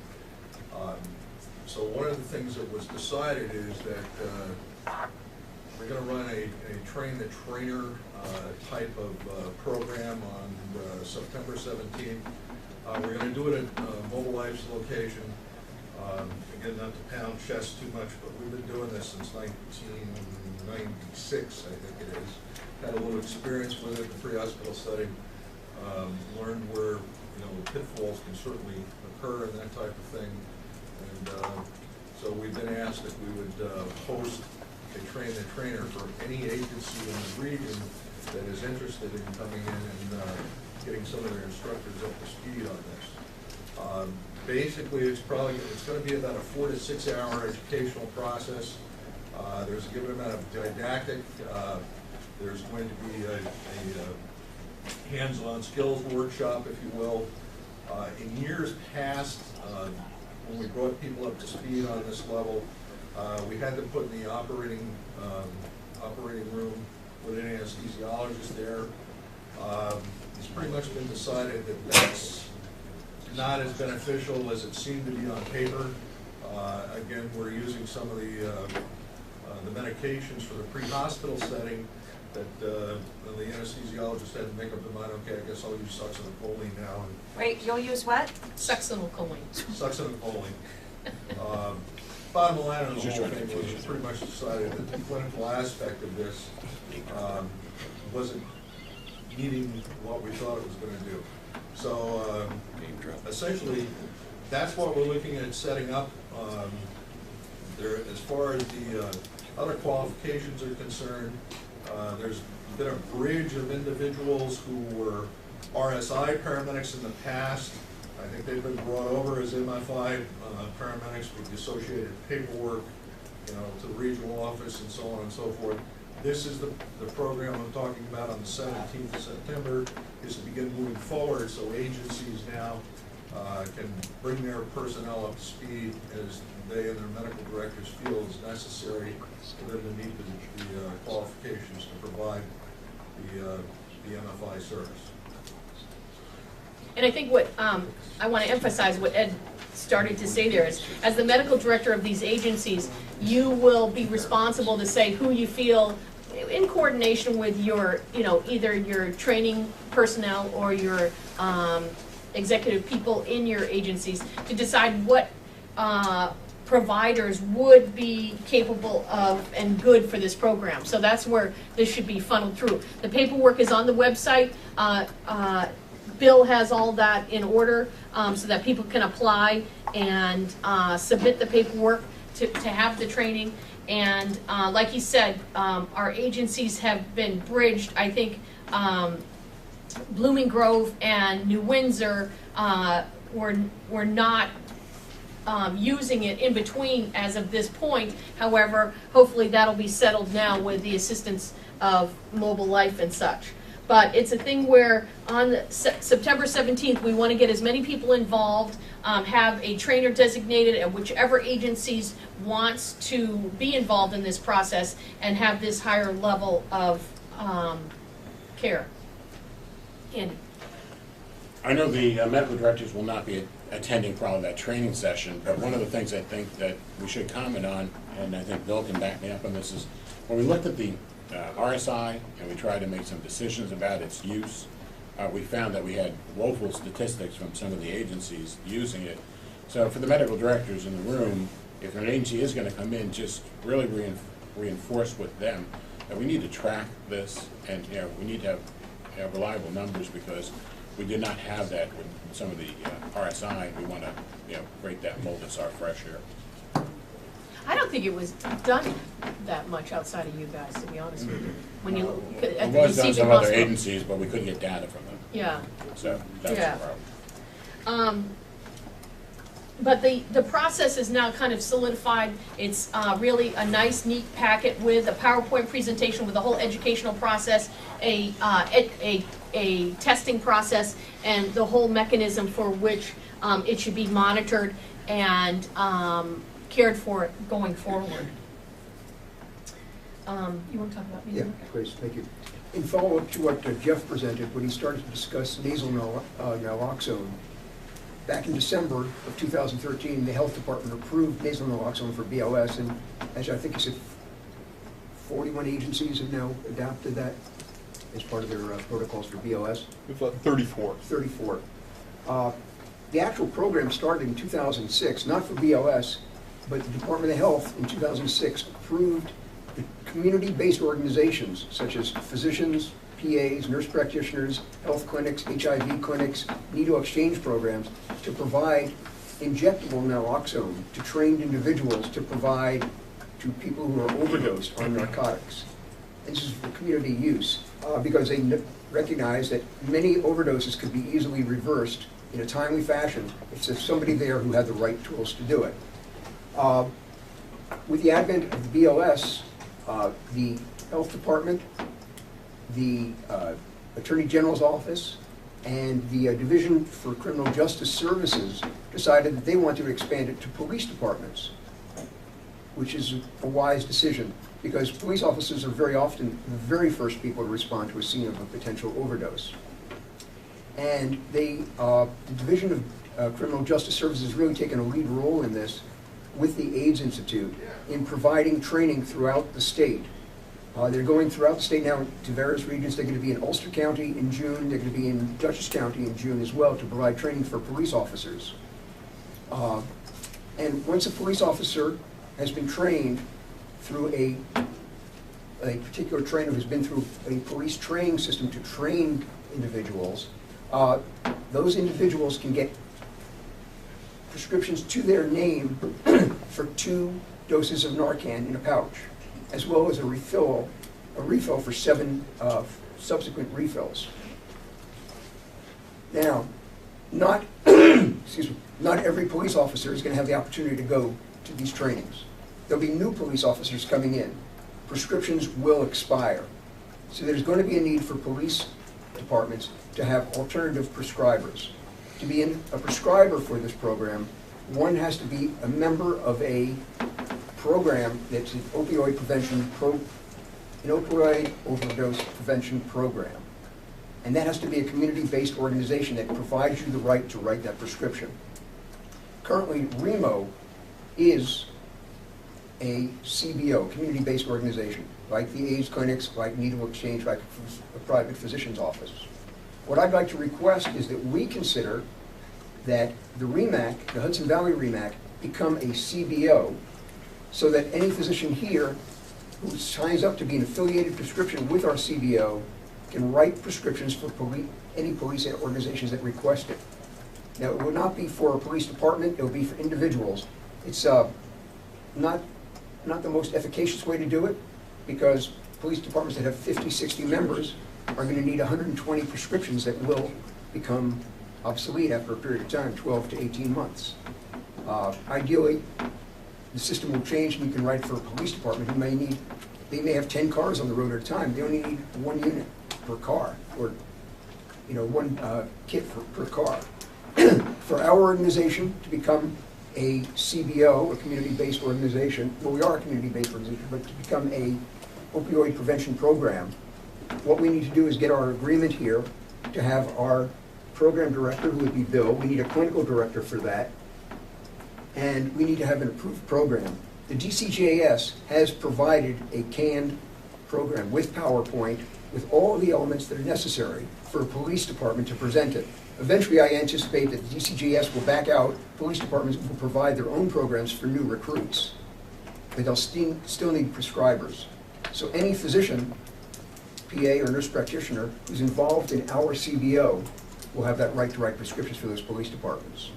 So one of the things that was decided is that we're going to run a train-the-trainer type of program on September 17th. We're going to do it at Mobile Life's location. Again, not to pound chest too much, but we've been doing this since 1996, I think it is. Had a little experience with it in the pre-hospital setting. Learned where, pitfalls can certainly occur and that type of thing. And so we've been asked if we would host a train-the-trainer for any agency in the region that is interested in coming in and getting some of their instructors up to speed on this. Basically, it's going to be about a 4 to 6 hour educational process. There's a given amount of didactic. There's going to be a hands-on skills workshop, if you will. In years past, when we brought people up to speed on this level, we had them put in the operating room with an anesthesiologist there. It's pretty much been decided that that's not as beneficial as it seemed to be on paper. Again, we're using some of the medications for the pre-hospital setting that the anesthesiologist had to make up their mind, okay, I guess I'll use succinylcholine now. Wait, you'll use what? Succinylcholine. Succinylcholine. Bottom line of the whole thing was it pretty much decided that the clinical aspect of this wasn't meeting what we thought it was going to do. So essentially, that's what we're looking at setting up. As far as the other qualifications are concerned, there's been a bridge of individuals who were RSI paramedics in the past. I think they've been brought over as MFI paramedics with the associated paperwork, to the regional office and so on and so forth. This is the program I'm talking about on the 17th of September, is to begin moving forward so agencies now can bring their personnel up to speed as they and their medical directors feel is necessary for them to meet the qualifications to provide the the MFI service. And I think what I want to emphasize, what Ed started to say there is, as the medical director of these agencies, you will be responsible to say who you feel, in coordination with your, either your training personnel or your executive people in your agencies, to decide what providers would be capable of and good for this program. So that's where this should be funneled through. The paperwork is on the website. Bill has all that in order so that people can apply and submit the paperwork to have the training. And like he said, our agencies have been bridged. I think Blooming Grove and New Windsor were not using it in between as of this point. However, hopefully that'll be settled now with the assistance of Mobile Life and such. But it's a thing where on September 17th, we want to get as many people involved, have a trainer designated at whichever agencies wants to be involved in this process, and have this higher level of care. Andy? I know the medical directors will not be attending probably that training session, but one of the things I think that we should comment on, and I think Bill can back me up on this, is when we looked at the RSI and we tried to make some decisions about its use, we found that we had woeful statistics from some of the agencies using it. So for the medical directors in the room, if an agency is going to come in, just really reinforce with them that we need to track this, and we need to have reliable numbers, because we did not have that with some of the RSI. We want to break that mold and start fresh here. I don't think it was done that much outside of you guys, to be honest with you. When you look at It the was done receiving some other hospital. agencies, but we couldn't get data from them. Yeah. So that's Yeah. the problem. But the process is now kind of solidified. It's really a nice, neat packet with a PowerPoint presentation with the whole educational process, a testing process, and the whole mechanism for which it should be monitored and cared for going forward. You want to talk about me? Yeah, please, thank you. In follow-up to what Jeff presented, when he started to discuss nasal naloxone, back in December of 2013, the health department approved nasal naloxone for BLS, and as I think you said, 41 agencies have now adopted that as part of their protocols for BLS. We've got 34. 34. The actual program started in 2006, not for BLS, but the Department of Health in 2006 approved the community-based organizations such as physicians, PAs, nurse practitioners, health clinics, HIV clinics, needle exchange programs to provide injectable naloxone to trained individuals to provide to people who are overdosed on narcotics. And this is for community use because they recognize that many overdoses could be easily reversed in a timely fashion if there's somebody there who had the right tools to do it. With the advent of the BLS, the health department, the Attorney General's office, and the Division for Criminal Justice Services decided that they wanted to expand it to police departments, which is a wise decision because police officers are very often the very first people to respond to a scene of a potential overdose. And the Division of Criminal Justice Services has really taken a lead role in this with the AIDS Institute in providing training throughout the state. They're going throughout the state now to various regions. They're going to be in Ulster County in June. They're going to be in Dutchess County in June as well to provide training for police officers. And once a police officer has been trained through a particular trainer who's been through a police training system to train individuals, those individuals can get prescriptions to their name for 2 doses of Narcan in a pouch, as well as a refill for 7 subsequent refills. Now, not not every police officer is going to have the opportunity to go to these trainings. There'll be new police officers coming in. Prescriptions will expire. So there's going to be a need for police departments to have alternative prescribers. To be a prescriber for this program, one has to be a member of a program that's an opioid overdose prevention program. And that has to be a community-based organization that provides you the right to write that prescription. Currently, REMO is a CBO, community-based organization, like the AIDS clinics, like Needle Exchange, like a private physician's office. What I'd like to request is that we consider that the REMAC, the Hudson Valley REMAC, become a CBO, so that any physician here who signs up to be an affiliated prescription with our CBO can write prescriptions for any police organizations that request it. Now, it would not be for a police department, it would be for individuals. It's not the most efficacious way to do it, because police departments that have 50, 60 members are going to need 120 prescriptions that will become obsolete after a period of time, 12 to 18 months. Ideally, the system will change and you can write for a police department who they may have 10 cars on the road at a time. They only need 1 unit per car, or one kit per car. For our organization to become a CBO, a community-based organization, well, we are a community-based organization, but to become a opioid prevention program, what we need to do is get our agreement here to have our program director, who would be Bill. We need a clinical director for that, and we need to have an approved program. The DCJS has provided a canned program with PowerPoint, with all of the elements that are necessary for a police department to present it. Eventually, I anticipate that the DCJS will back out. Police departments will provide their own programs for new recruits, but they'll still need prescribers. So any physician, PA or nurse practitioner, who's involved in our CBO will have that right to write prescriptions for those police departments.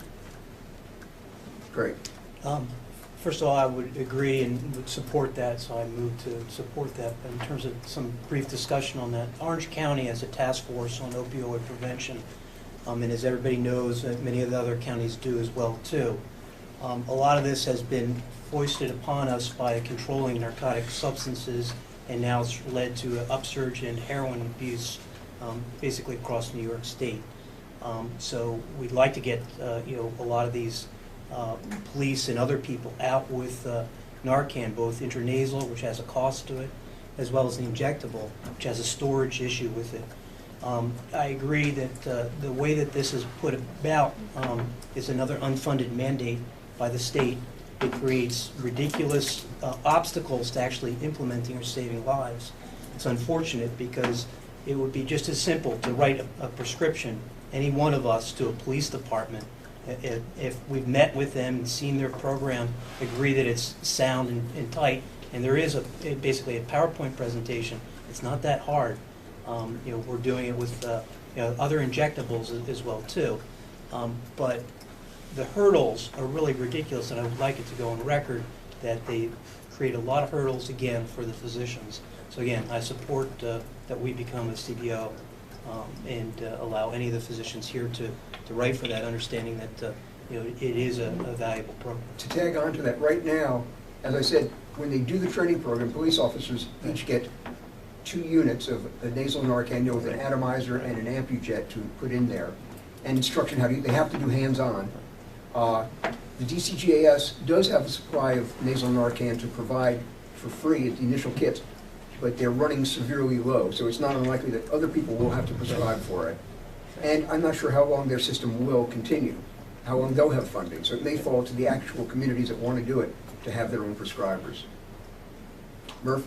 Great. First of all, I would agree and would support that, so I move to support that. But in terms of some brief discussion on that, Orange County has a task force on opioid prevention, and as everybody knows, many of the other counties do as well too. A lot of this has been foisted upon us by controlling narcotic substances, and now it's led to an upsurge in heroin abuse, basically across New York State. So we'd like to get a lot of these police and other people out with Narcan, both intranasal, which has a cost to it, as well as the injectable, which has a storage issue with it. I agree that the way that this is put about is another unfunded mandate by the state. It creates ridiculous obstacles to actually implementing or saving lives. It's unfortunate because it would be just as simple to write a prescription, any one of us, to a police department. If we've met with them and seen their program, agree that it's sound and tight, and there is basically a PowerPoint presentation, it's not that hard. We're doing it with other injectables as well too. But the hurdles are really ridiculous, and I would like it to go on record that they create a lot of hurdles again for the physicians. So again, I support that we become a CBO and allow any of the physicians here to write for that, understanding that it is a valuable program. To tag on to that, right now, as I said, when they do the training program, police officers each get 2 units of a nasal Narcan with an atomizer and an ampujet to put in there, and instruction how they have to do hands-on. The DCGAS does have a supply of nasal Narcan to provide for free at the initial kits, but they're running severely low, so it's not unlikely that other people will have to prescribe for it. And I'm not sure how long their system will continue, how long they'll have funding, so it may fall to the actual communities that want to do it to have their own prescribers. Murph?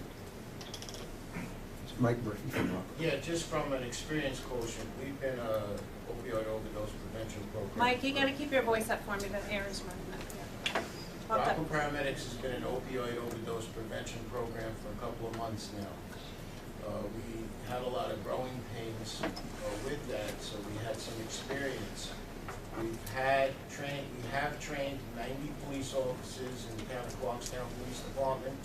It's Mike Murphy from Rockland. Yeah, just from an experience quotient, we've been opioid overdose prevention program. Mike, you gotta keep your voice up for me, the air is running up here. Rockland Paramedics has been an opioid overdose prevention program for a couple of months now. We had a lot of growing pains with that, so we had some experience. We have trained 90 police officers in the town of Clarkstown Police Department,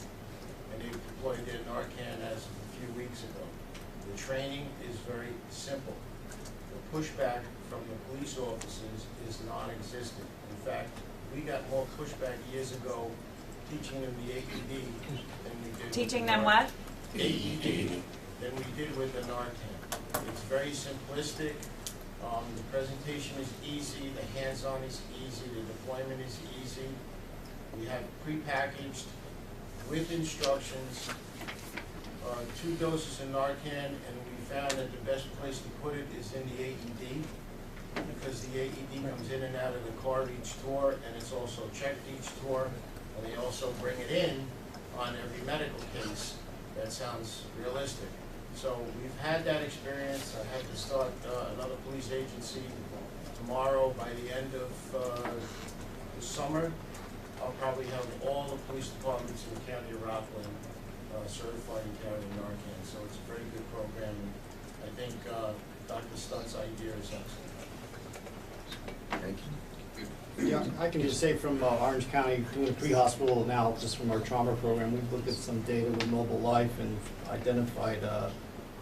and they deployed their Narcan as of a few weeks ago. The training is very simple. The pushback from the police officers is non-existent. In fact, we got more pushback years ago teaching them the AED than we did. Teaching them what? AED than we did with the Narcan. It's very simplistic. The presentation is easy. The hands-on is easy. The deployment is easy. We have prepackaged with instructions 2 doses of Narcan, and we found that the best place to put it is in the AED, because the AED comes in and out of the car each tour, and it's also checked each tour, and they also bring it in on every medical case. That sounds realistic. So we've had that experience. I had to start another police agency tomorrow. By the end of the summer, I'll probably have all the police departments in the county of Rockland certified in carrying Narcan. So it's a very good program. I think Dr. Stunt's idea is excellent. Thank you. Yeah, I can just say from Orange County, doing pre-hospital analysis from our trauma program, we've looked at some data with Mobile Life and identified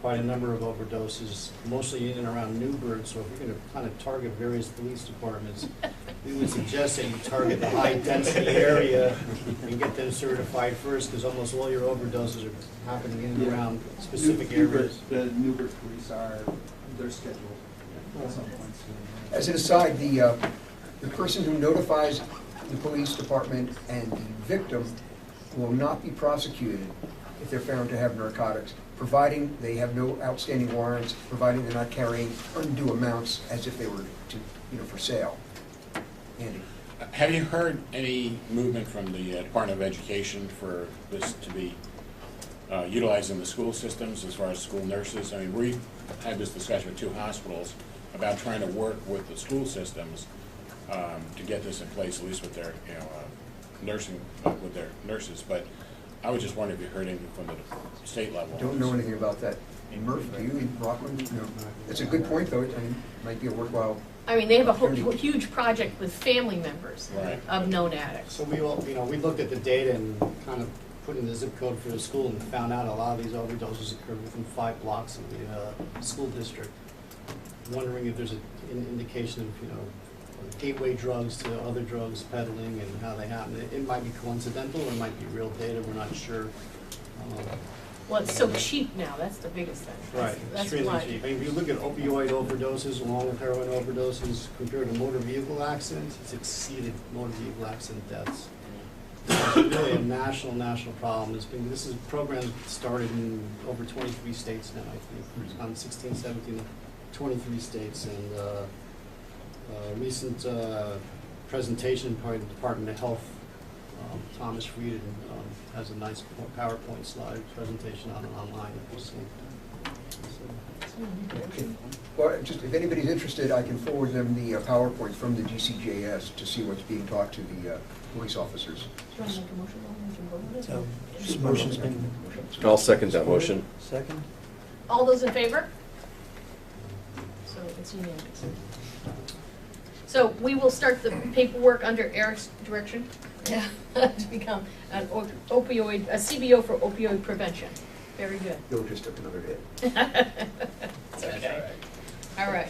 quite a number of overdoses, mostly in and around Newburgh. So if you're going to kind of target various police departments, we would suggest that you target the high-density area and get them certified first, because almost all your overdoses are happening in and around specific areas. The Newburgh police are, they're scheduled at some point soon. As an aside, the person who notifies the police department and the victim will not be prosecuted if they're found to have narcotics, providing they have no outstanding warrants, providing they're not carrying undue amounts as if they were for sale. Andy? Have you heard any movement from the Department of Education for this to be utilized in the school systems as far as school nurses? I mean, we had this discussion with 2 hospitals about trying to work with the school systems to get this in place, at least with their nursing, with their nurses. But I was just wondering if you heard anything from the state level. Don't know anything about that. Murph, do you in Rockland? No. It's a good point, though. It might be a worthwhile. I mean, they have a huge project with family members of known addicts. So we all, we looked at the data and kind of put in the zip code for the school and found out a lot of these overdoses occur within 5 blocks of the school district. Wondering if there's an indication of, gateway drugs to other drugs peddling and how they happen. It might be coincidental, or it might be real data, we're not sure. Well, it's so cheap now, that's the biggest thing. Right, That's extremely why. cheap. I mean, if you look at opioid overdoses along with heroin overdoses compared to motor vehicle accidents, it's exceeded motor vehicle accident deaths. It's really a national problem. This is a program started in over 23 states now, I think. On 16, 17, 23 states, and recent presentation by the Department of Health, Thomas Frieden has a nice PowerPoint slide presentation on it online if you've seen. Okay. Well, just if anybody's interested, I can forward them the PowerPoint from the GCJS to see what's being taught to the police officers. Do you want to make a motion on it and vote on it? So, this motion's been. I'll second that motion. Second? All those in favor? So it's unanimous. So we will start the paperwork under Eric's direction to become an opioid, a CBO for opioid prevention. Very good. Bill just took another hit. It's okay. All right.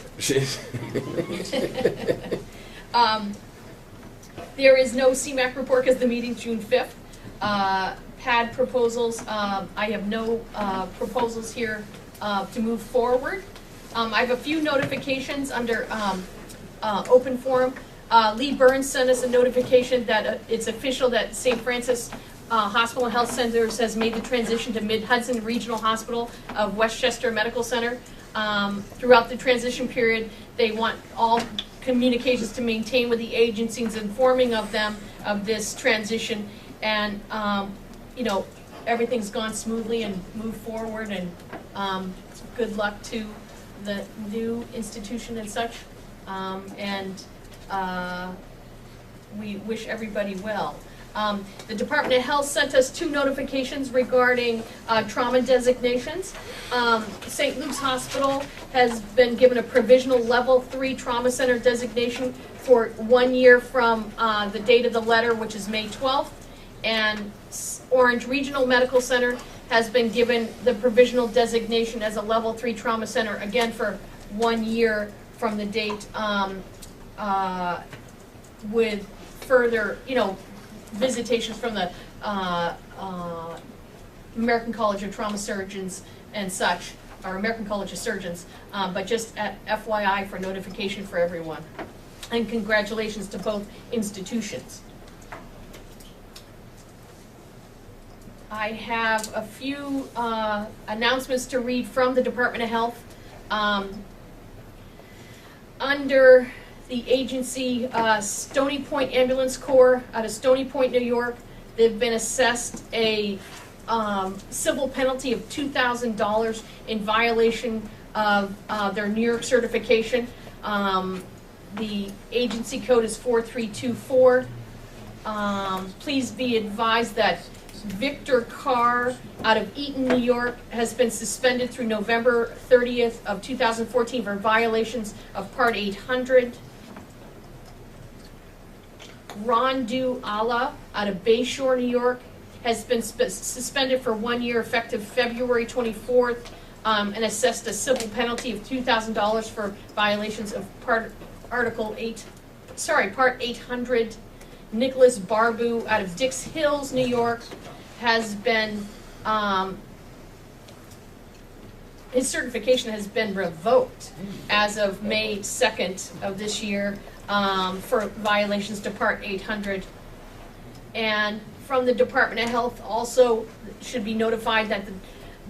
There is no CMAC report because the meeting's June 5th. PAD proposals, I have no proposals here to move forward. I have a few notifications under open forum. Lee Burns sent us a notification that it's official that St. Francis Hospital and Health Centers has made the transition to Mid-Hudson Regional Hospital of Westchester Medical Center. Throughout the transition period, they want all communications to maintain with the agencies, informing of them of this transition, and everything's gone smoothly and moved forward, and good luck to the new institution and such, and we wish everybody well. The Department of Health sent us 2 notifications regarding trauma designations. St. Luke's Hospital has been given a provisional level 3 trauma center designation for 1 year from the date of the letter, which is May 12th. And Orange Regional Medical Center has been given the provisional designation as a level 3 trauma center, again for 1 year from the date, with further, visitations from the American College of Trauma Surgeons and such, or American College of Surgeons, but just at FYI for notification for everyone. And congratulations to both institutions. I have a few announcements to read from the Department of Health. Under the agency, Stony Point Ambulance Corps out of Stony Point, New York, they've been assessed a civil penalty of $2,000 in violation of their New York certification. The agency code is 4324. Please be advised that Victor Carr out of Eaton, New York, has been suspended through November 30th of 2014 for violations of Part 800. Randu Allah out of Bayshore, New York, has been suspended for 1 year effective February 24th and assessed a civil penalty of $2,000 for violations of Part 800. Nicholas Barbu out of Dix Hills, New York, has been, his certification has been revoked as of May 2nd of this year for violations to Part 800. And from the Department of Health also should be notified that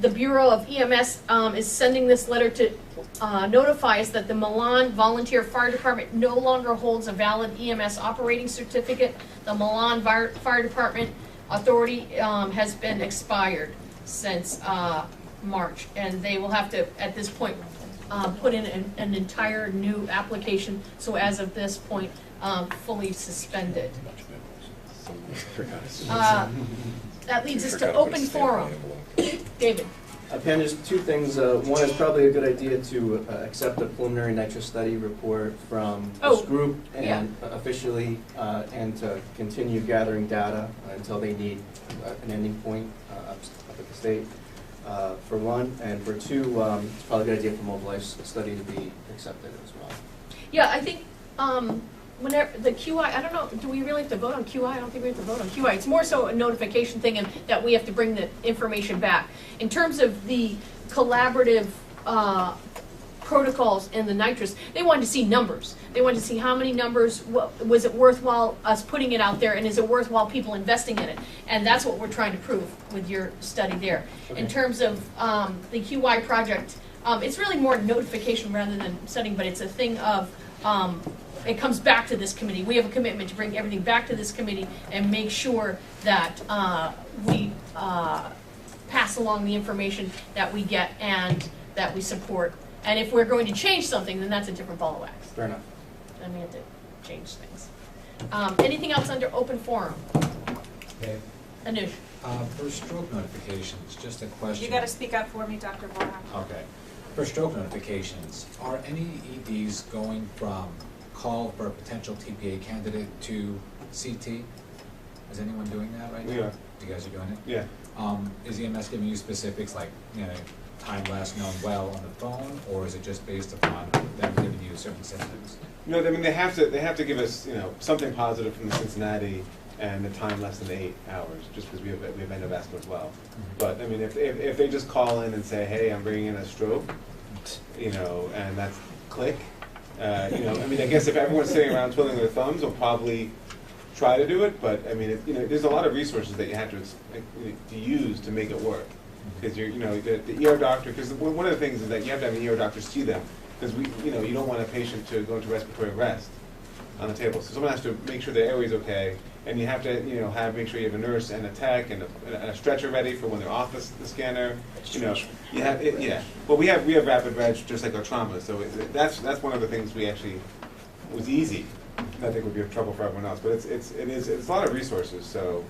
the Bureau of EMS is sending this letter to notify us that the Milan Volunteer Fire Department no longer holds a valid EMS operating certificate. The Milan Fire Department authority has been expired since March, and they will have to, at this point, put in an entire new application, so as of this point, fully suspended. That leads us to open forum. David. Pam, just two things. One is probably a good idea to accept the preliminary nitrous study report from this group and officially, and to continue gathering data until they need an ending point up at the state, for one. And for two, it's probably a good idea for Mobilized study to be accepted as well. Yeah, I think whenever the QI, I don't know, do we really have to vote on QI? I don't think we have to vote on QI. It's more so a notification thing, and that we have to bring the information back. In terms of the collaborative protocols and the nitrous, they wanted to see numbers. They wanted to see how many numbers, was it worthwhile us putting it out there, and is it worthwhile people investing in it? And that's what we're trying to prove with your study there. Okay. In terms of the QI project, it's really more notification rather than studying, but it's a thing of, it comes back to this committee. We have a commitment to bring everything back to this committee and make sure that we pass along the information that we get and that we support. And if we're going to change something, then that's a different ball of wax. Fair enough. Then we have to change things. Anything else under open forum? Okay. Anush. For stroke notifications, just a question. You got to speak up for me, Dr. Bohan. Okay. For stroke notifications, are any EDs going from call for a potential TPA candidate to CT? Is anyone doing that right now? We are. You guys are doing it? Yeah. Is EMS giving you specifics like, you know, time last known well on the phone, or is it just based upon them giving you certain symptoms? No, I mean they have to give us, you know, something positive from the Cincinnati and the time less than 8 hours, just because we have endovascular as well. But I mean, if they just call in and say, hey, I'm bringing in a stroke, you know, and that's click. You know, I mean, I guess if everyone's sitting around twiddling their thumbs, they'll probably try to do it. But I mean, you know, there's a lot of resources that you have to use to make it work. Because you know, the ER doctor. Because one of the things is that you have to have an ER doctor see them. Because you know, you don't want a patient to go into respiratory arrest on the table. So someone has to make sure the airway's okay, and you have to, you know, make sure you have a nurse and a tech and a stretcher ready for when they're off the scanner. You know, you have yeah. Well, we have rapid reg just like our trauma. So that's one of the things we actually was easy. I think would be a trouble for everyone else, but it's a lot of resources. So,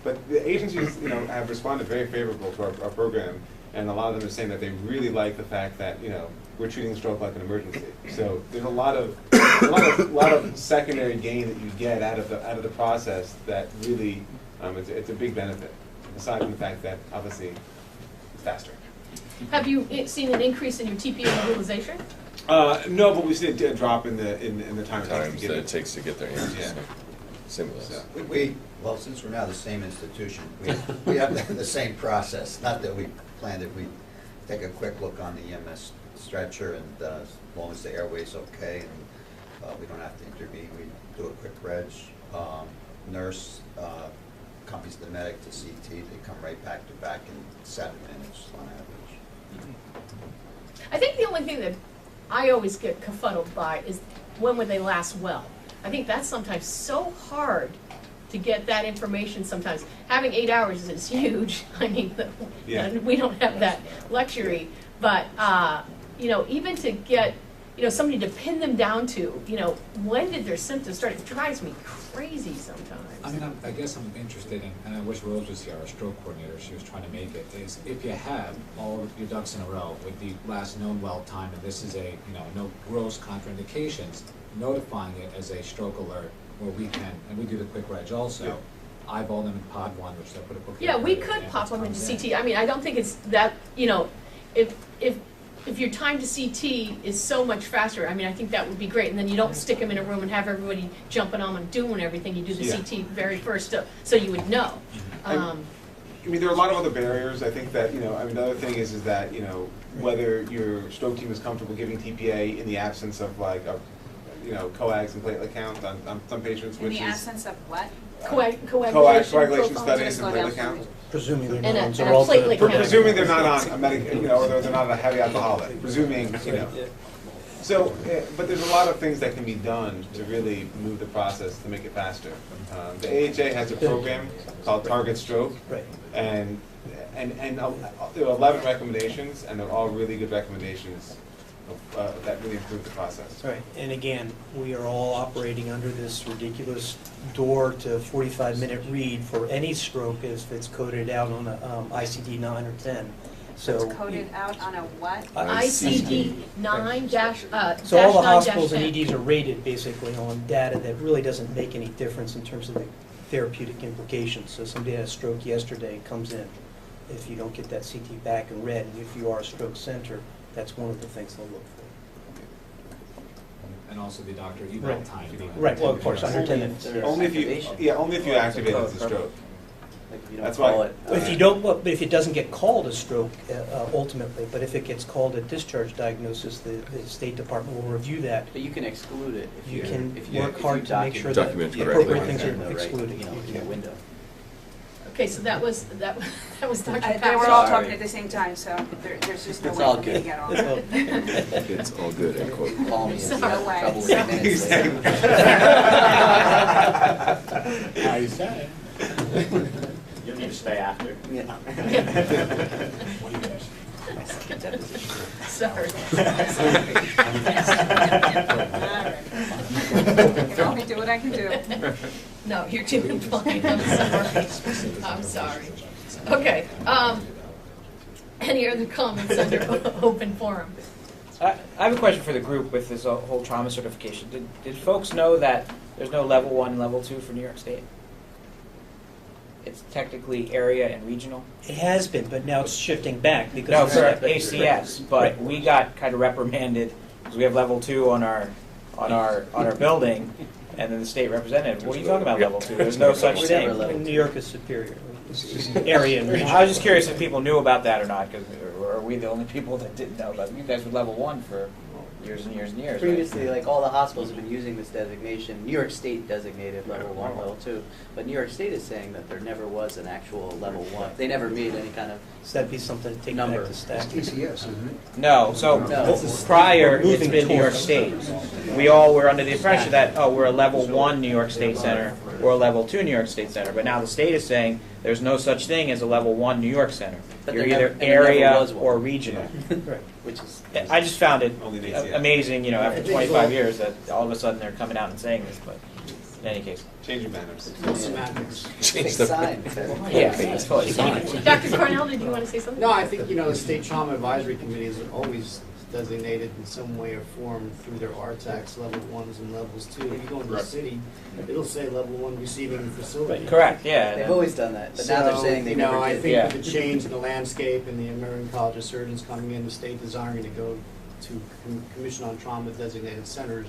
but the agencies, you know, have responded very favorable to our program, and a lot of them are saying that they really like the fact that, you know, we're treating stroke like an emergency. So there's a lot of secondary gain that you get out of the process that really it's a big benefit. Aside from the fact that obviously it's faster. Have you seen an increase in your TPA utilization? No, but we've seen a drop in the time it takes to get there. Yeah. Similar. So well, since we're now the same institution, we have the same process. Not that we planned it. We take a quick look on the EMS stretcher, and as long as the airway's okay and we don't have to intervene, we do a quick reg. Nurse comes the medic to CT, they come right back to back in 7 minutes on average. I think the only thing that I always get befuddled by is when would they last well? I think that's sometimes so hard to get that information sometimes. Having 8 hours is huge. I mean, we don't have that luxury. But, you know, even to get, you know, somebody to pin them down to, you know, when did their symptoms start? It drives me crazy sometimes. I mean, I guess I'm interested in, and I wish Rose was here, our stroke coordinator, she was trying to make it, is if you have all of your ducks in a row with the last known well time, and this is a, you know, no gross contraindications, notifying it as a stroke alert, where we can, and we do the quick reg also, eyeball them in pod 1, which they'll put a book. Yeah, we could pop them into CT. I mean, I don't think it's that, you know, if your time to CT is so much faster, I mean, I think that would be great. And then you don't stick them in a room and have everybody jumping on and doing everything. You do the CT very first, so you would know. I mean, there are a lot of other barriers. I think that, you know, I mean, the other thing is that, you know, whether your stroke team is comfortable giving TPA in the absence of like a, you know, coags and platelet count on some patients, which is. In the absence of what? Coagulation studies and platelet count. Presuming they're And not a on platelet count. Presuming they're not on a medic, you know, or they're not a heavy alcoholic, presuming, you know. So, but there's a lot of things that can be done to really move the process to make it faster. The AHA has a program called Target Stroke, and there are 11 recommendations, and they're all really good recommendations that really improve the process. Right, and again, we are all operating under this ridiculous door to 45-minute read for any stroke if it's coded out on a ICD-9 or 10. So It's coded out on a what? ICD-9 dash So all the 9-10. hospitals and EDs are rated basically on data that really doesn't make any difference in terms of the therapeutic implications. So somebody had a stroke yesterday, comes in. If you don't get that CT back and read, and if you are a stroke center, that's one of the things they'll look for. And also the doctor eval time. Right, well, of course, under 10 minutes. Only if you activate it as a stroke. That's why. If you don't, but if it doesn't get called a stroke ultimately, but if it gets called a discharge diagnosis, the State Department will review that. But you can exclude it if You can if work hard to make sure that Document the correctly. appropriate things in are the right, excluded. you know, in the window. Okay, so that was Dr. They were all talking at the same time, so there's just no It's way all for me to good. get on. It's all good, end quote. Call me if you No have way. trouble with minutes later. How you say You'll need to stay after. Sorry. I can only do what I can do. No, you're doing fine, I'm sorry. I'm sorry. Okay, any other comments under open forum? I have a question for the group with this whole trauma certification. Did folks know that there's no level 1 and level 2 for New York State? It's technically area and regional. It has been, but now it's shifting back because No, of for that. ACS, but we got kind of reprimanded because we have level 2 on our building, and then the state representative, what are you talking about level 2? There's no such thing. New York is superior. It's just area and region. I was just curious if people knew about that or not, because are we the only people that didn't know about it? You guys were level 1 for years and years and years, right? Previously, like all the hospitals have been using this designation. New York State designated level 1, level 2, but New York State is saying that there never was an actual level 1. They never made any kind of So that'd be something to take number. back to staff. TCS, isn't it? No, so prior, it's been New York State. We all were under the impression that, oh, we're a level 1 New York State center or a level 2 New York State center, but now the state is saying there's no such thing as a level 1 New York center. But You're there either never- and there never area was one. or regional. Right. which is I just found it Only the ACS. amazing, you know, after 25 years that all of a sudden they're coming out and saying this, but in any case. Change your manners. Semantics. big sign. Yeah, it's totally fine. Dr. Cornell, did you want to say something? No, I think, you know, the State Trauma Advisory Committee is always designated in some way or form through their RTACs, level 1s and levels 2. If you go into the city, it'll say level 1 receiving facility. Correct, yeah. They've always done that, but now they're saying they you know, never I did. think Yeah. with the change in the landscape and the American College of Surgeons coming in, the state desiring to go to Commission on Trauma designated centers,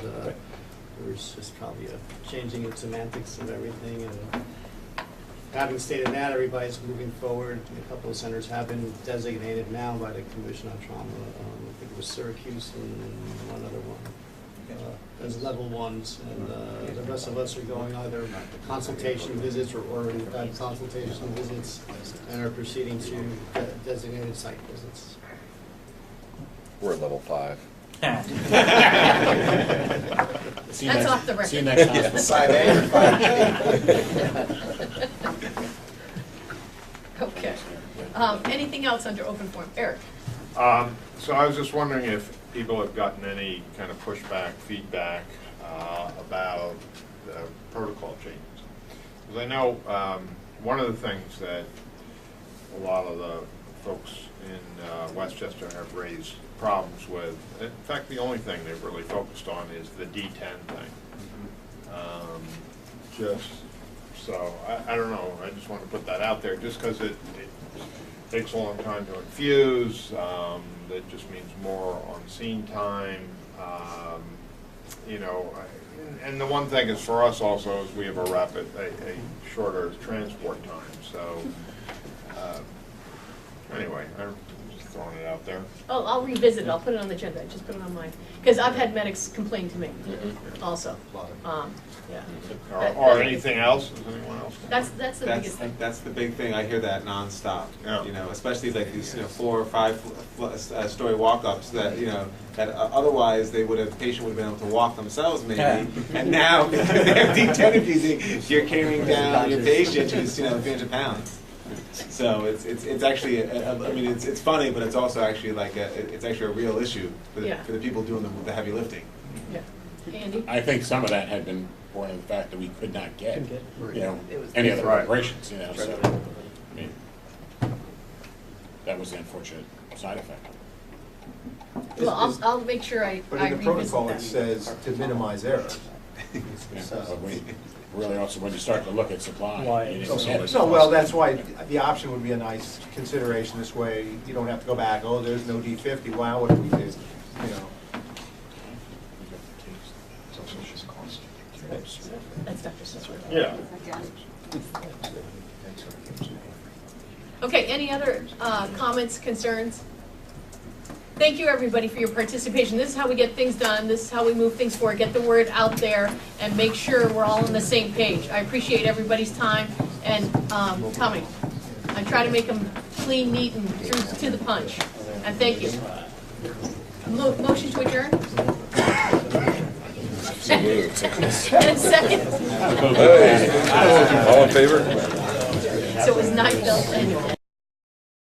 there's just probably a changing in semantics of everything. And having stated that, everybody's moving forward. A couple of centers have been designated now by the Commission on Trauma. I think it was Syracuse and one other one. as level ones, and the rest of us are going either consultation visits or already had consultation visits and are proceeding to designated site visits. We're at level 5. That's off the record. See you next time. Okay. Anything else under open forum? Eric? So I was just wondering if people have gotten any kind of pushback, feedback about the protocol changes. Because I know one of the things that a lot of the folks in Westchester have raised problems with, in fact, the only thing they've really focused on is the D10 thing. Just so, I don't know, I just want to put that out there, just because it takes a long time to infuse, that just means more on-scene time, you know, and the one thing is for us also is we have a shorter transport time, so, anyway, I'm just throwing it out there. Oh, I'll revisit it. I'll put it on the agenda. Just put it on mine. Because I've had medics complain to me also. Yeah. Or anything else? Is anyone else? That's the biggest thing. That's the big thing. I hear that nonstop. Yeah. You know, especially like these 4 or 5 story walk-ups that that otherwise the patient would have been able to walk themselves maybe, and now because they have D10 infusing, you're carrying down your patient who's 300 pounds. So it's actually I mean it's funny, but it's also actually it's actually a real issue for the people doing the heavy lifting. Yeah. Andy? I think some of that had been born of the fact that we could not get any other operations, so I mean that was the unfortunate side effect. Well, I'll make sure I But in the protocol, it revisit says to minimize error. But we really also, when you start to look at supply. No, well, that's why the option would be a nice consideration. This way, you don't have to go back, oh, there's no D50, wow, what do we do? That's Dr. Sisler. Yeah. Okay, any other comments, concerns? Thank you, everybody, for your participation. This is how we get things done. This is how we move things forward, get the word out there, and make sure we're all on the same page. I appreciate everybody's time and coming. I try to make them clean, neat, and to the punch. And thank you. Motion to adjourn? And second? All in favor? So it was 9 bills.